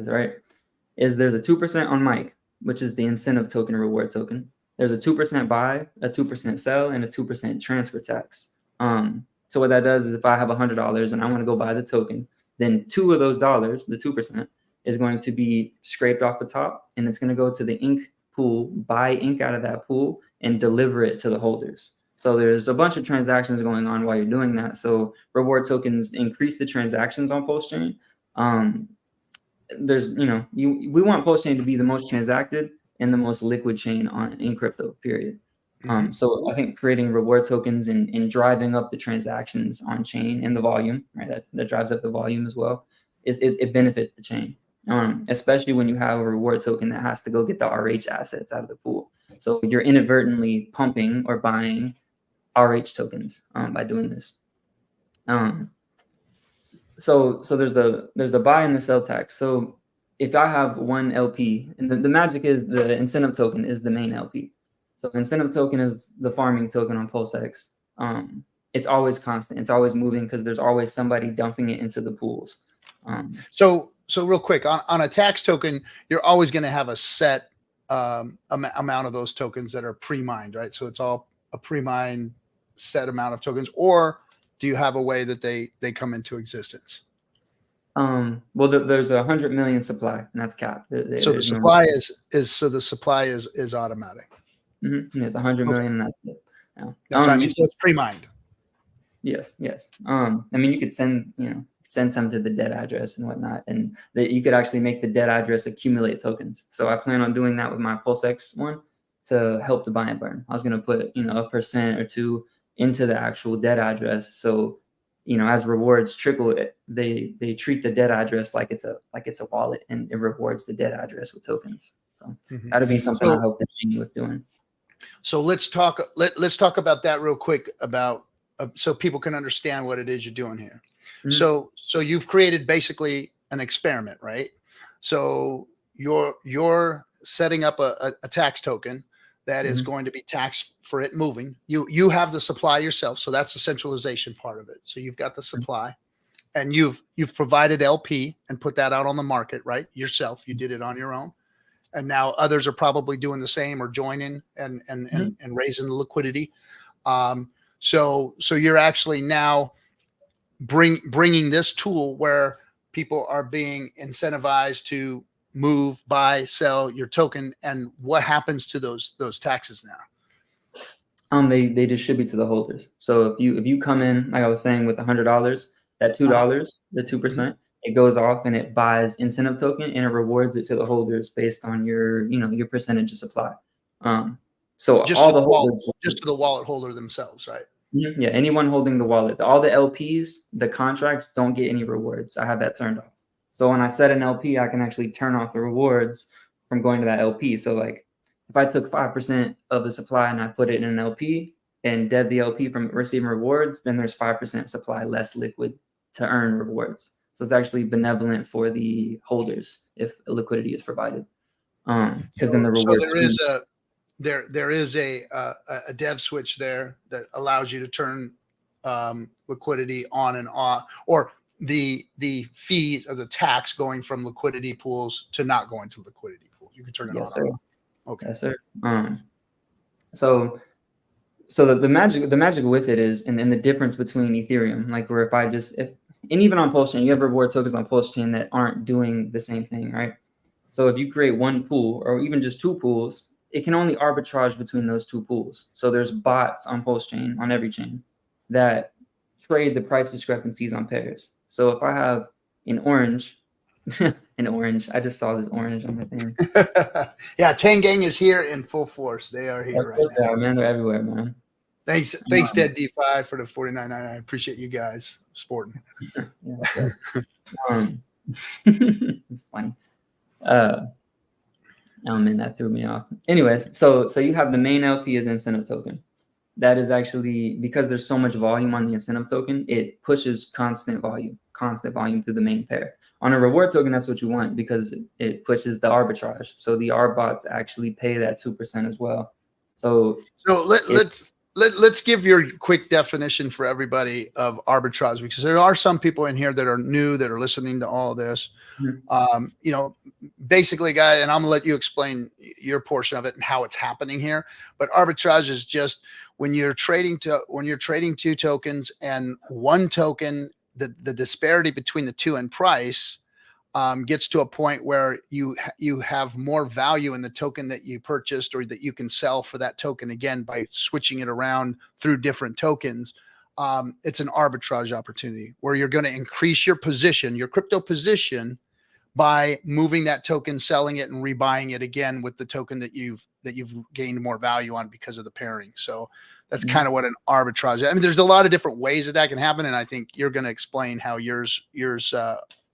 is there's a 2% on Mike, which is the incentive token reward token. There's a 2% buy, a 2% sell, and a 2% transfer tax. So what that does is if I have $100 and I want to go buy the token, then $2 of those dollars, the 2%, is going to be scraped off the top, and it's going to go to the ink pool, buy ink out of that pool, and deliver it to the holders. So there's a bunch of transactions going on while you're doing that. So reward tokens increase the transactions on PulseChain. We want PulseChain to be the most transacted and the most liquid chain in crypto, period. So I think creating reward tokens and driving up the transactions on chain and the volume, right? That drives up the volume as well. It benefits the chain, especially when you have a reward token that has to go get the RH assets out of the pool. So you're inadvertently pumping or buying RH tokens by doing this. So there's the buy and the sell tax. So if I have one LP, and the magic is the incentive token is the main LP. So incentive token is the farming token on PulseX. It's always constant. It's always moving because there's always somebody dumping it into the pools. So real quick on a tax token, you're always going to have a set amount of those tokens that are pre-mined, right? So it's all a pre-mined set amount of tokens, or do you have a way that they come into existence? Well, there's 100 million supply, and that's capped. So the supply is automatic. Mm-hmm. It's 100 million, and that's it. Yeah. That's what I mean. So it's pre-mined. Yes. I mean, you could send some to the dead address and whatnot, and you could actually make the dead address accumulate tokens. So I plan on doing that with my PulseX one to help the buy and burn. I was going to put 1% or 2% into the actual dead address. So as rewards trickle, they treat the dead address like it's a wallet, and it rewards the dead address with tokens. So that'd be something I hope to continue with doing. So let's talk about that real quick so people can understand what it is you're doing here. So you've created basically an experiment, right? So you're setting up a tax token that is going to be taxed for it moving. You have the supply yourself, so that's the centralization part of it. So you've got the supply, and you've provided LP and put that out on the market, right? Yourself, you did it on your own. And now others are probably doing the same or joining and raising the liquidity. So you're actually now bringing this tool where people are being incentivized to move, buy, sell your token. And what happens to those taxes now? They distribute to the holders. So if you come in, like I was saying, with $100, that $2, the 2%, it goes off and it buys incentive token and it rewards it to the holders based on your percentage of supply. So just all to the holders, just to the wallet holder themselves, right? Yeah, anyone holding the wallet, all the LPs, the contracts don't get any rewards. I have that turned off. So when I set an LP, I can actually turn off the rewards from going to that LP. So like if I took 5% of the supply and I put it in an LP and dead the LP from receiving rewards, then there's 5% supply less liquid to earn rewards. So it's actually benevolent for the holders if liquidity is provided. Because then the rewards. So there is a dev switch there that allows you to turn liquidity on and off, or the fees of the tax going from liquidity pools to not going to liquidity pools. You can turn it on. Sir. And off. Okay. Yes, sir. So the magic with it is, and the difference between Ethereum, like where and even on PulseChain, you have reward tokens on PulseChain that aren't doing the same thing, right? So if you create one pool or even just two pools, it can only arbitrage between those two pools. So there's bots on PulseChain, on every chain, that trade the price discrepancies on pairs. So if I have an orange, I just saw this orange on my thing. Yeah, Tangang is here in full force. They are here right now. They are, man. They're everywhere, man. Thanks, Ted D5 for the 49.99. I appreciate you guys sporting. It's funny. Man, that threw me off. Anyways, so you have the main LP as incentive token. That is actually, because there's so much volume on the incentive token, it pushes constant volume through the main pair. On a reward token, that's what you want because it pushes the arbitrage. So the R bots actually pay that 2% as well. So let's give your quick definition for everybody of arbitrage, because there are some people in here that are new that are listening to all of this. Basically, guy, and I'm gonna let you explain your portion of it and how it's happening here. But arbitrage is just when you're trading two tokens and one token, the disparity between the two in price gets to a point where you have more value in the token that you purchased or that you can sell for that token again by switching it around through different tokens. It's an arbitrage opportunity where you're going to increase your position, your crypto position, by moving that token, selling it, and rebuying it again with the token that you've gained more value on because of the pairing. So that's kind of what an arbitrage is. I mean, there's a lot of different ways that can happen, and I think you're going to explain how yours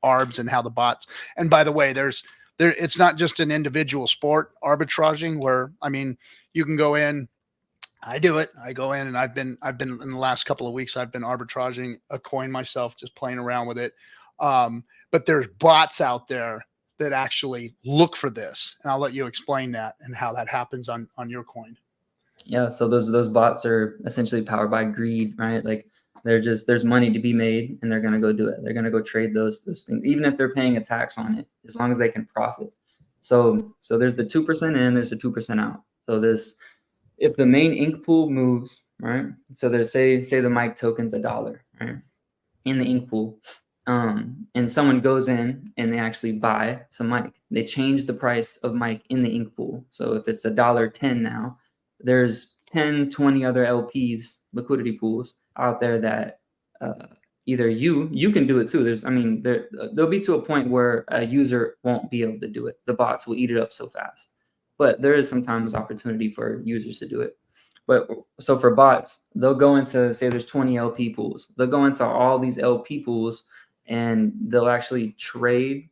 arbs and how the bots. And by the way, it's not just an individual sport arbitraging where, I mean, you can go in. I do it. I go in and I've been in the last couple of weeks, I've been arbitraging a coin myself, just playing around with it. But there's bots out there that actually look for this. And I'll let you explain that and how that happens on your coin. Yeah. So those bots are essentially powered by greed, right? Like there's money to be made and they're going to go do it. They're going to go trade those things, even if they're paying a tax on it, as long as they can profit. So there's the 2% in, there's the 2% out. So if the main ink pool moves, right? So there's say the mic token's $1, right? In the ink pool. And someone goes in and they actually buy some mic. They change the price of mic in the ink pool. So if it's $1.10 now, there's 10, 20 other LPs, liquidity pools out there that either you can do it too. There'll be to a point where a user won't be able to do it. The bots will eat it up so fast. But there is sometimes opportunity for users to do it. But so for bots, they'll go into, say there's 20 LP pools. They'll go into all these LP pools and they'll actually trade.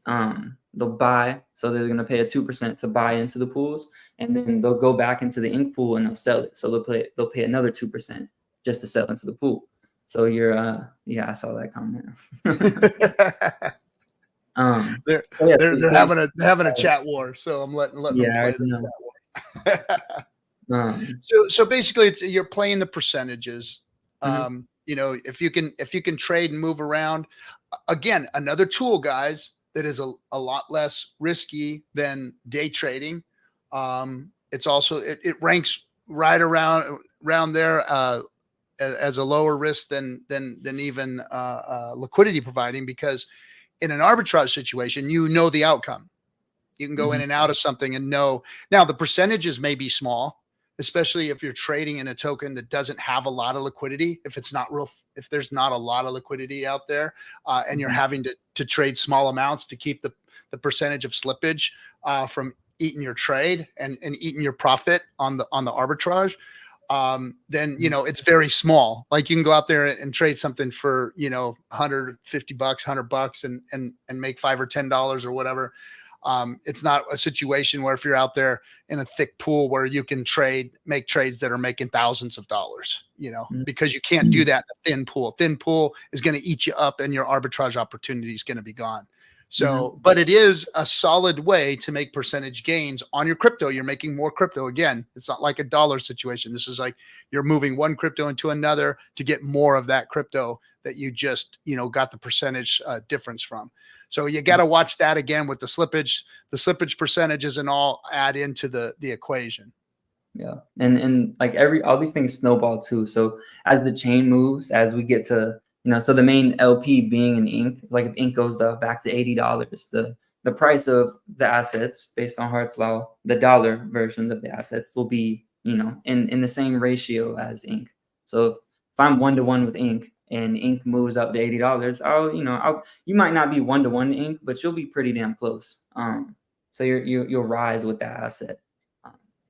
They'll buy. So they're going to pay a 2% to buy into the pools. And then they'll go back into the ink pool and they'll sell it. So they'll pay another 2% just to sell into the pool. So you're, I saw that comment. They're having a chat war. So I'm letting them play the chat war. So basically you're playing the percentages. You know, if you can trade and move around, again, another tool, guys, that is a lot less risky than day trading. It's also it ranks right around there as a lower risk than even liquidity providing, because in an arbitrage situation, you know the outcome. You can go in and out of something and know. Now, the percentages may be small, especially if you're trading in a token that doesn't have a lot of liquidity. If there's not a lot of liquidity out there, and you're having to trade small amounts to keep the percentage of slippage from eating your trade and eating your profit on the arbitrage, then, you know, it's very small. Like you can go out there and trade something for, you know, $150, $100 and make $5 or $10 or whatever. It's not a situation where if you're out there in a thick pool where you can make trades that are making thousands of dollars, you know, because you can't do that in a thin pool. Thin pool is going to eat you up and your arbitrage opportunity is going to be gone. So, but it is a solid way to make percentage gains on your crypto. You're making more crypto. Again, it's not like a dollar situation. This is like you're moving one crypto into another to get more of that crypto that you just, you know, got the percentage difference from. So you got to watch that again with the slippage percentages and all add into the equation. Yeah. And like all these things snowball too. So as the chain moves, as we get to, you know, so the main LP being in ink, like if ink goes back to $80, the price of the assets based on Hart's law, the dollar version of the assets will be, you know, in the same ratio as ink. So if I'm 1-to-1 with ink and ink moves up to $80, you might not be 1-to-1 to ink, but you'll be pretty damn close. So you'll rise with that asset.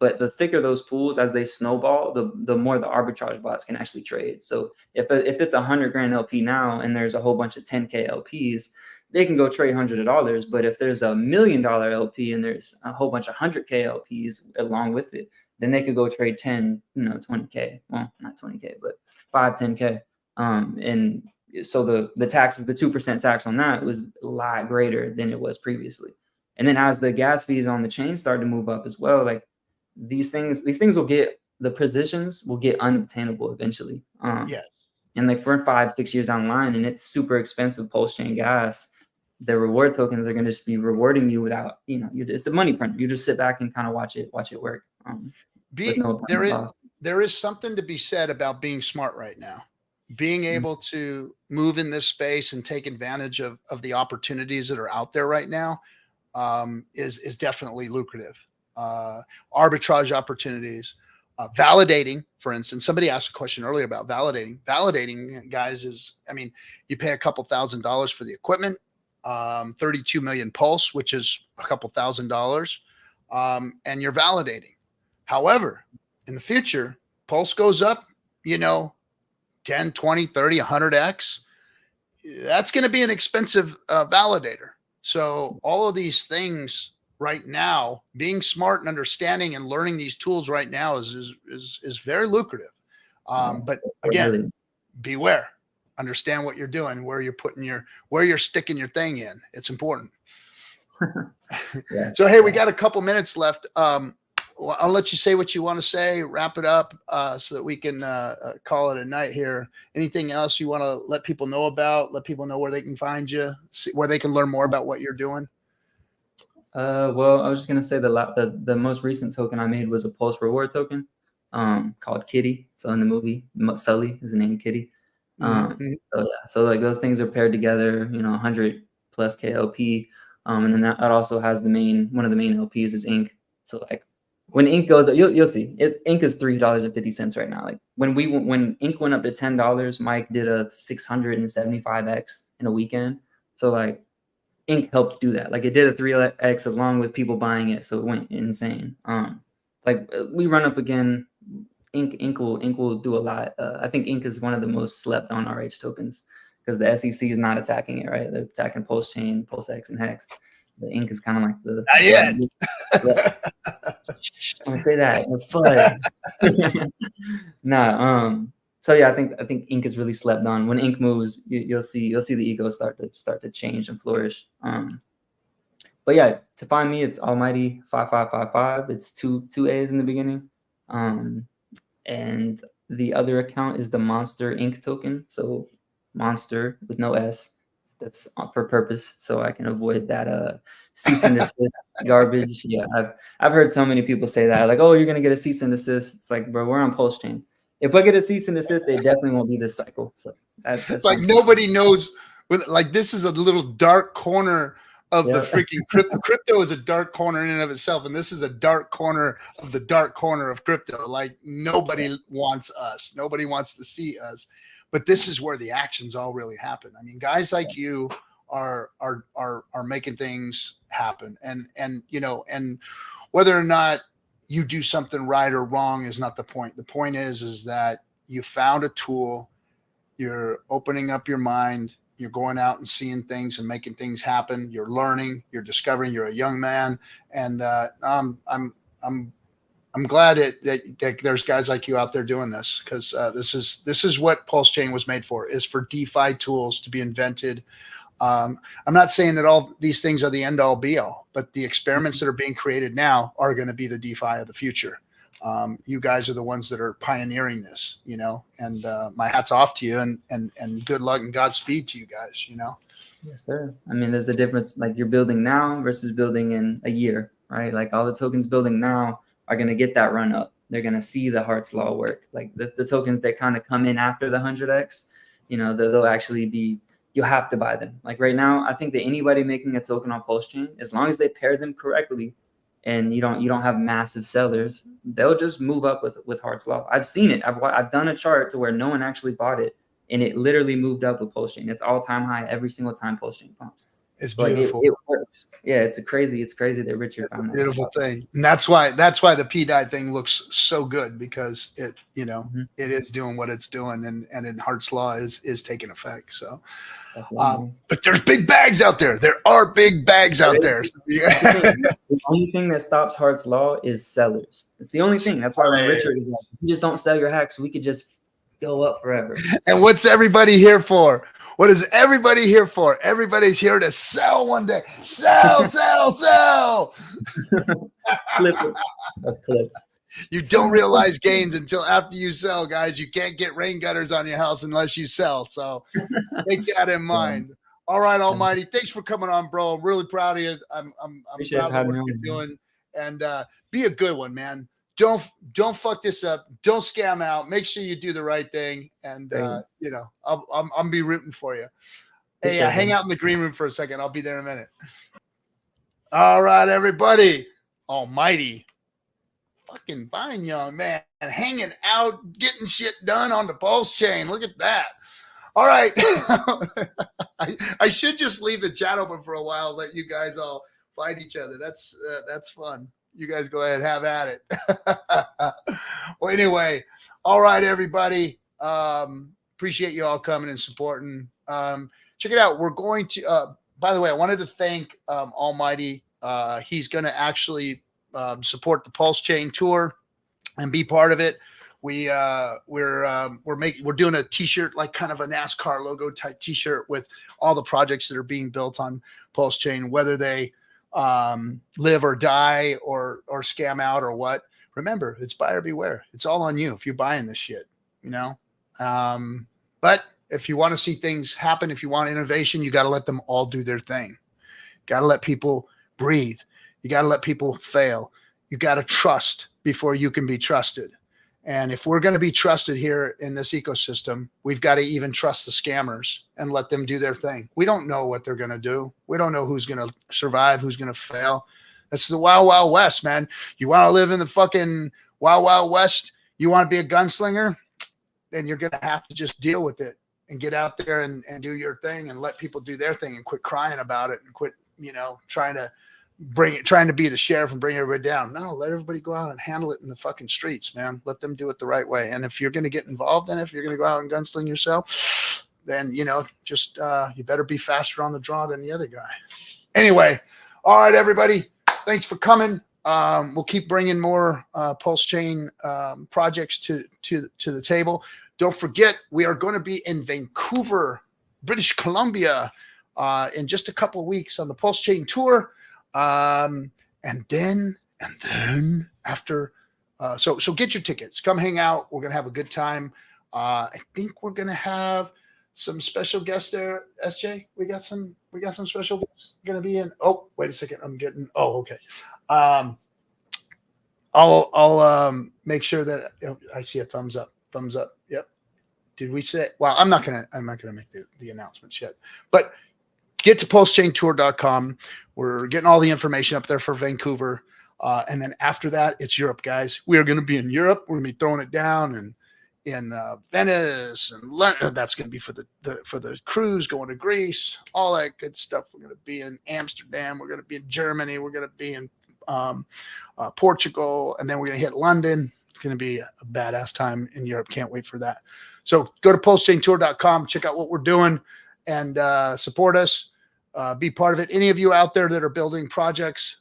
But the thicker those pools as they snowball, the more the arbitrage bots can actually trade. So if it's $100,000 LP now and there's a whole bunch of 10K LPs, they can go trade hundreds of dollars. But if there's $1 million LP and there's a whole bunch of 100K LPs along with it, then they could go trade 10, 20K. Well, not 20K, but 5, 10K. And so the taxes, the 2% tax on that was a lot greater than it was previously. And then as the gas fees on the chain start to move up as well, like these things will get, the positions will get unobtainable eventually. Yes. And like for 5-6 years down the line, and it's super expensive PulseChain gas, the reward tokens are going to just be rewarding you without, it's the money printer. You just sit back and kind of watch it work. There is something to be said about being smart right now. Being able to move in this space and take advantage of the opportunities that are out there right now is definitely lucrative. Arbitrage opportunities, validating, for instance. Somebody asked a question earlier about validating. Validating, guys, you pay a couple $1,000s for the equipment, 32 million pulse, which is a couple $1,000, and you're validating. However, in the future, pulse goes up, 10, 20, 30, 100x. That's going to be an expensive validator. So all of these things right now, being smart and understanding and learning these tools right now is very lucrative. But again, beware, understand what you're doing, where you're sticking your thing in. It's important. Yeah. So, hey, we got a couple minutes left. I'll let you say what you want to say, wrap it up so that we can call it a night here. Anything else you want to let people know about? Let people know where they can find you, where they can learn more about what you're doing. Well, I was just gonna say the most recent token I made was a Pulse reward token, called Kitty. So in the movie, Sully is the name Kitty. So like those things are paired together, 100+ KLP, and then that also has one of the main LPs is ink. So like when ink goes up, you'll see ink is $3.50 right now. Like when ink went up to $10, Mike did a 675x in a weekend. So like ink helped do that. Like it did a 3x along with people buying it, so it went insane. Like we run up again, ink will do a lot. I think ink is one of the most slept on RH tokens because the SEC is not attacking it, right? They're attacking PulseChain, PulseX, and Hex. The ink is kind of like the not yet. Don't say that. It's fun. So yeah, I think ink is really slept on. When ink moves, you'll see the ego start to change and flourish. But yeah, to find me, it's Almighty 5555. It's two A's in the beginning. And The other account is the Monster Inc. token. So Monster with no S. That's for purpose, so I can avoid that cease and desist garbage. Yeah, I've heard so many people say that, like, oh, you're gonna get a cease and desist. It's like, bro, we're on PulseChain. If I get a cease and desist, they definitely won't be this cycle. So that's like nobody knows. Like this is a little dark corner of the freaking crypto. Crypto is a dark corner in and of itself, and this is a dark corner of the dark corner of crypto. Like nobody wants us. Nobody wants to see us. But this is where the actions all really happen. I mean, guys like you are making things happen, and you know, and whether or not you do something right or wrong is not the point. The point is that you found a tool, you're opening up your mind, you're going out and seeing things and making things happen. You're learning, you're discovering. You're a young man, and I'm glad that there's guys like you out there doing this, because this is what PulseChain was made for, is for DeFi tools to be invented. I'm not saying that all these things are the end all be all, but the experiments that are being created now are going to be the DeFi of the future. You guys are the ones that are pioneering this, you know, and my hat's off to you, and good luck and Godspeed to you guys, you know. Yes, sir. I mean, there's a difference, like you're building now versus building in a year, right? Like all the tokens building now are going to get that run up. They're going to see the Hart's Law work. Like the tokens that kind of come in after the 100x, you know, they'll actually be, you'll have to buy them. Like right now, I think that anybody making a token on PulseChain, as long as they pair them correctly and you don't have massive sellers, they'll just move up with Hart's Law. I've seen it. I've done a chart to where no one actually bought it, and it literally moved up with PulseChain. It's all-time high every single time PulseChain pumps. It's beautiful. Like it works. Yeah, it's crazy that Richard found that. Beautiful thing. And that's why the PDI thing looks so good, because it, you know, it is doing what it's doing, and in Hart's Law is taking effect. So but there's big bags out there. There are big bags out there. So, the only thing that stops Hart's Law is sellers. It's the only thing. That's why when Richard is like, you just don't sell your hacks, we could just go up forever. And what's everybody here for? What is everybody here for? Everybody's here to sell one day. Sell, sell, sell. Clip it. That's clips. You don't realize gains until after you sell, guys. You can't get rain gutters on your house unless you sell. So take that in mind. All right, Almighty. Thanks for coming on, bro. I'm really proud of you. I'm proud of what you're doing. And be a good one, man. Don't fuck this up. Don't scam out. Make sure you do the right thing. And you know, I'll be rooting for you. Hey, hang out in the green room for a second. I'll be there in a minute. All right, everybody. Almighty. Fucking fine, young man. Hanging out, getting shit done on the PulseChain. Look at that. All right. I should just leave the chat open for a while, let you guys all fight each other. That's fun. You guys go ahead, have at it. Well, anyway, all right, everybody. Appreciate you all coming and supporting. Check it out. We're going to, by the way, I wanted to thank Almighty. He's going to actually support the PulseChain tour and be part of it. We're doing a t-shirt, like kind of a NASCAR logo type t-shirt with all the projects that are being built on PulseChain, whether they live or die or scam out or what. Remember, it's buyer beware. It's all on you if you're buying this shit, you know. But if you want to see things happen, if you want innovation, you got to let them all do their thing. Got to let people breathe. You got to let people fail. You got to trust before you can be trusted. And if we're going to be trusted here in this ecosystem, we've got to even trust the scammers and let them do their thing. We don't know what they're going to do. We don't know who's going to survive, who's going to fail. That's the wild, wild west, man. You want to live in the fucking wild, wild west? You want to be a gunslinger? Then you're going to have to just deal with it and get out there and do your thing and let people do their thing and quit crying about it and quit, you know, trying to be the sheriff and bring everybody down. No, let everybody go out and handle it in the fucking streets, man. Let them do it the right way. And if you're going to get involved in it, if you're going to go out and gunsling yourself, then, you know, just you better be faster on the draw than the other guy. Anyway, all right, everybody. Thanks for coming. We'll keep bringing more PulseChain projects to the table. Don't forget, we are going to be in Vancouver, British Columbia in just a couple of weeks on the PulseChain tour. And then after So get your tickets. Come hang out. We're gonna have a good time. I think we're gonna have some special guests there. SJ, we got some special guests gonna be in. Oh, wait a second. Okay. I'll make sure that I see a thumbs up. Yep. Did we say? Well, I'm not gonna make the announcements yet. But get to PulseChainTour.com. We're getting all the information up there for Vancouver. And then after that, it's Europe, guys. We are going to be in Europe. We're going to be throwing it down and in Venice and London. That's going to be for the cruise going to Greece, all that good stuff. We're going to be in Amsterdam. We're going to be in Germany. We're going to be in Portugal, and then we're going to hit London. It's going to be a badass time in Europe. Can't wait for that. So go to PulseChainTour.com, check out what we're doing, and support us. Be part of it. Any of you out there that are building projects,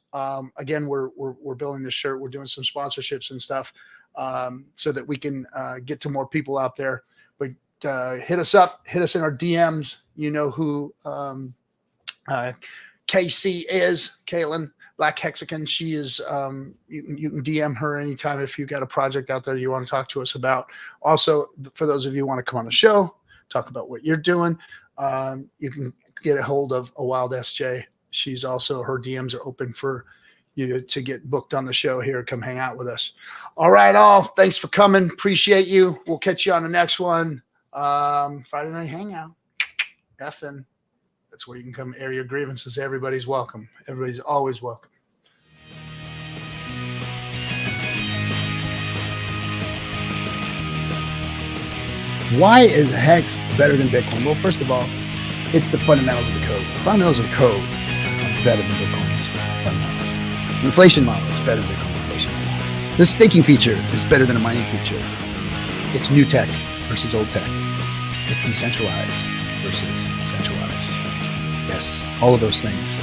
again, we're building this shirt. We're doing some sponsorships and stuff so that we can get to more people out there. But hit us up, hit us in our DMs. You know who KC is, Caitlin Black Hexagon. She is. You can DM her anytime if you got a project out there you want to talk to us about. Also, for those of you who want to come on the show, talk about what you're doing, you can get a hold of a Wild SJ. She's also, her DMs are open for you to get booked on the show here. Come hang out with us. All right, all. Thanks for coming. Appreciate you. We'll catch you on the next one. Friday Night Hangout. Effin'. That's where you can come air your grievances. Everybody's welcome. Everybody's always welcome. Why is Hex better than Bitcoin? Well, first of all, it's the fundamentals of the code. The fundamentals of the code are better than Bitcoin's fundamentals. The inflation model is better than Bitcoin's inflation model. The staking feature is better than a mining feature. It's new tech versus old tech. It's decentralized versus centralized. Yes, all of those things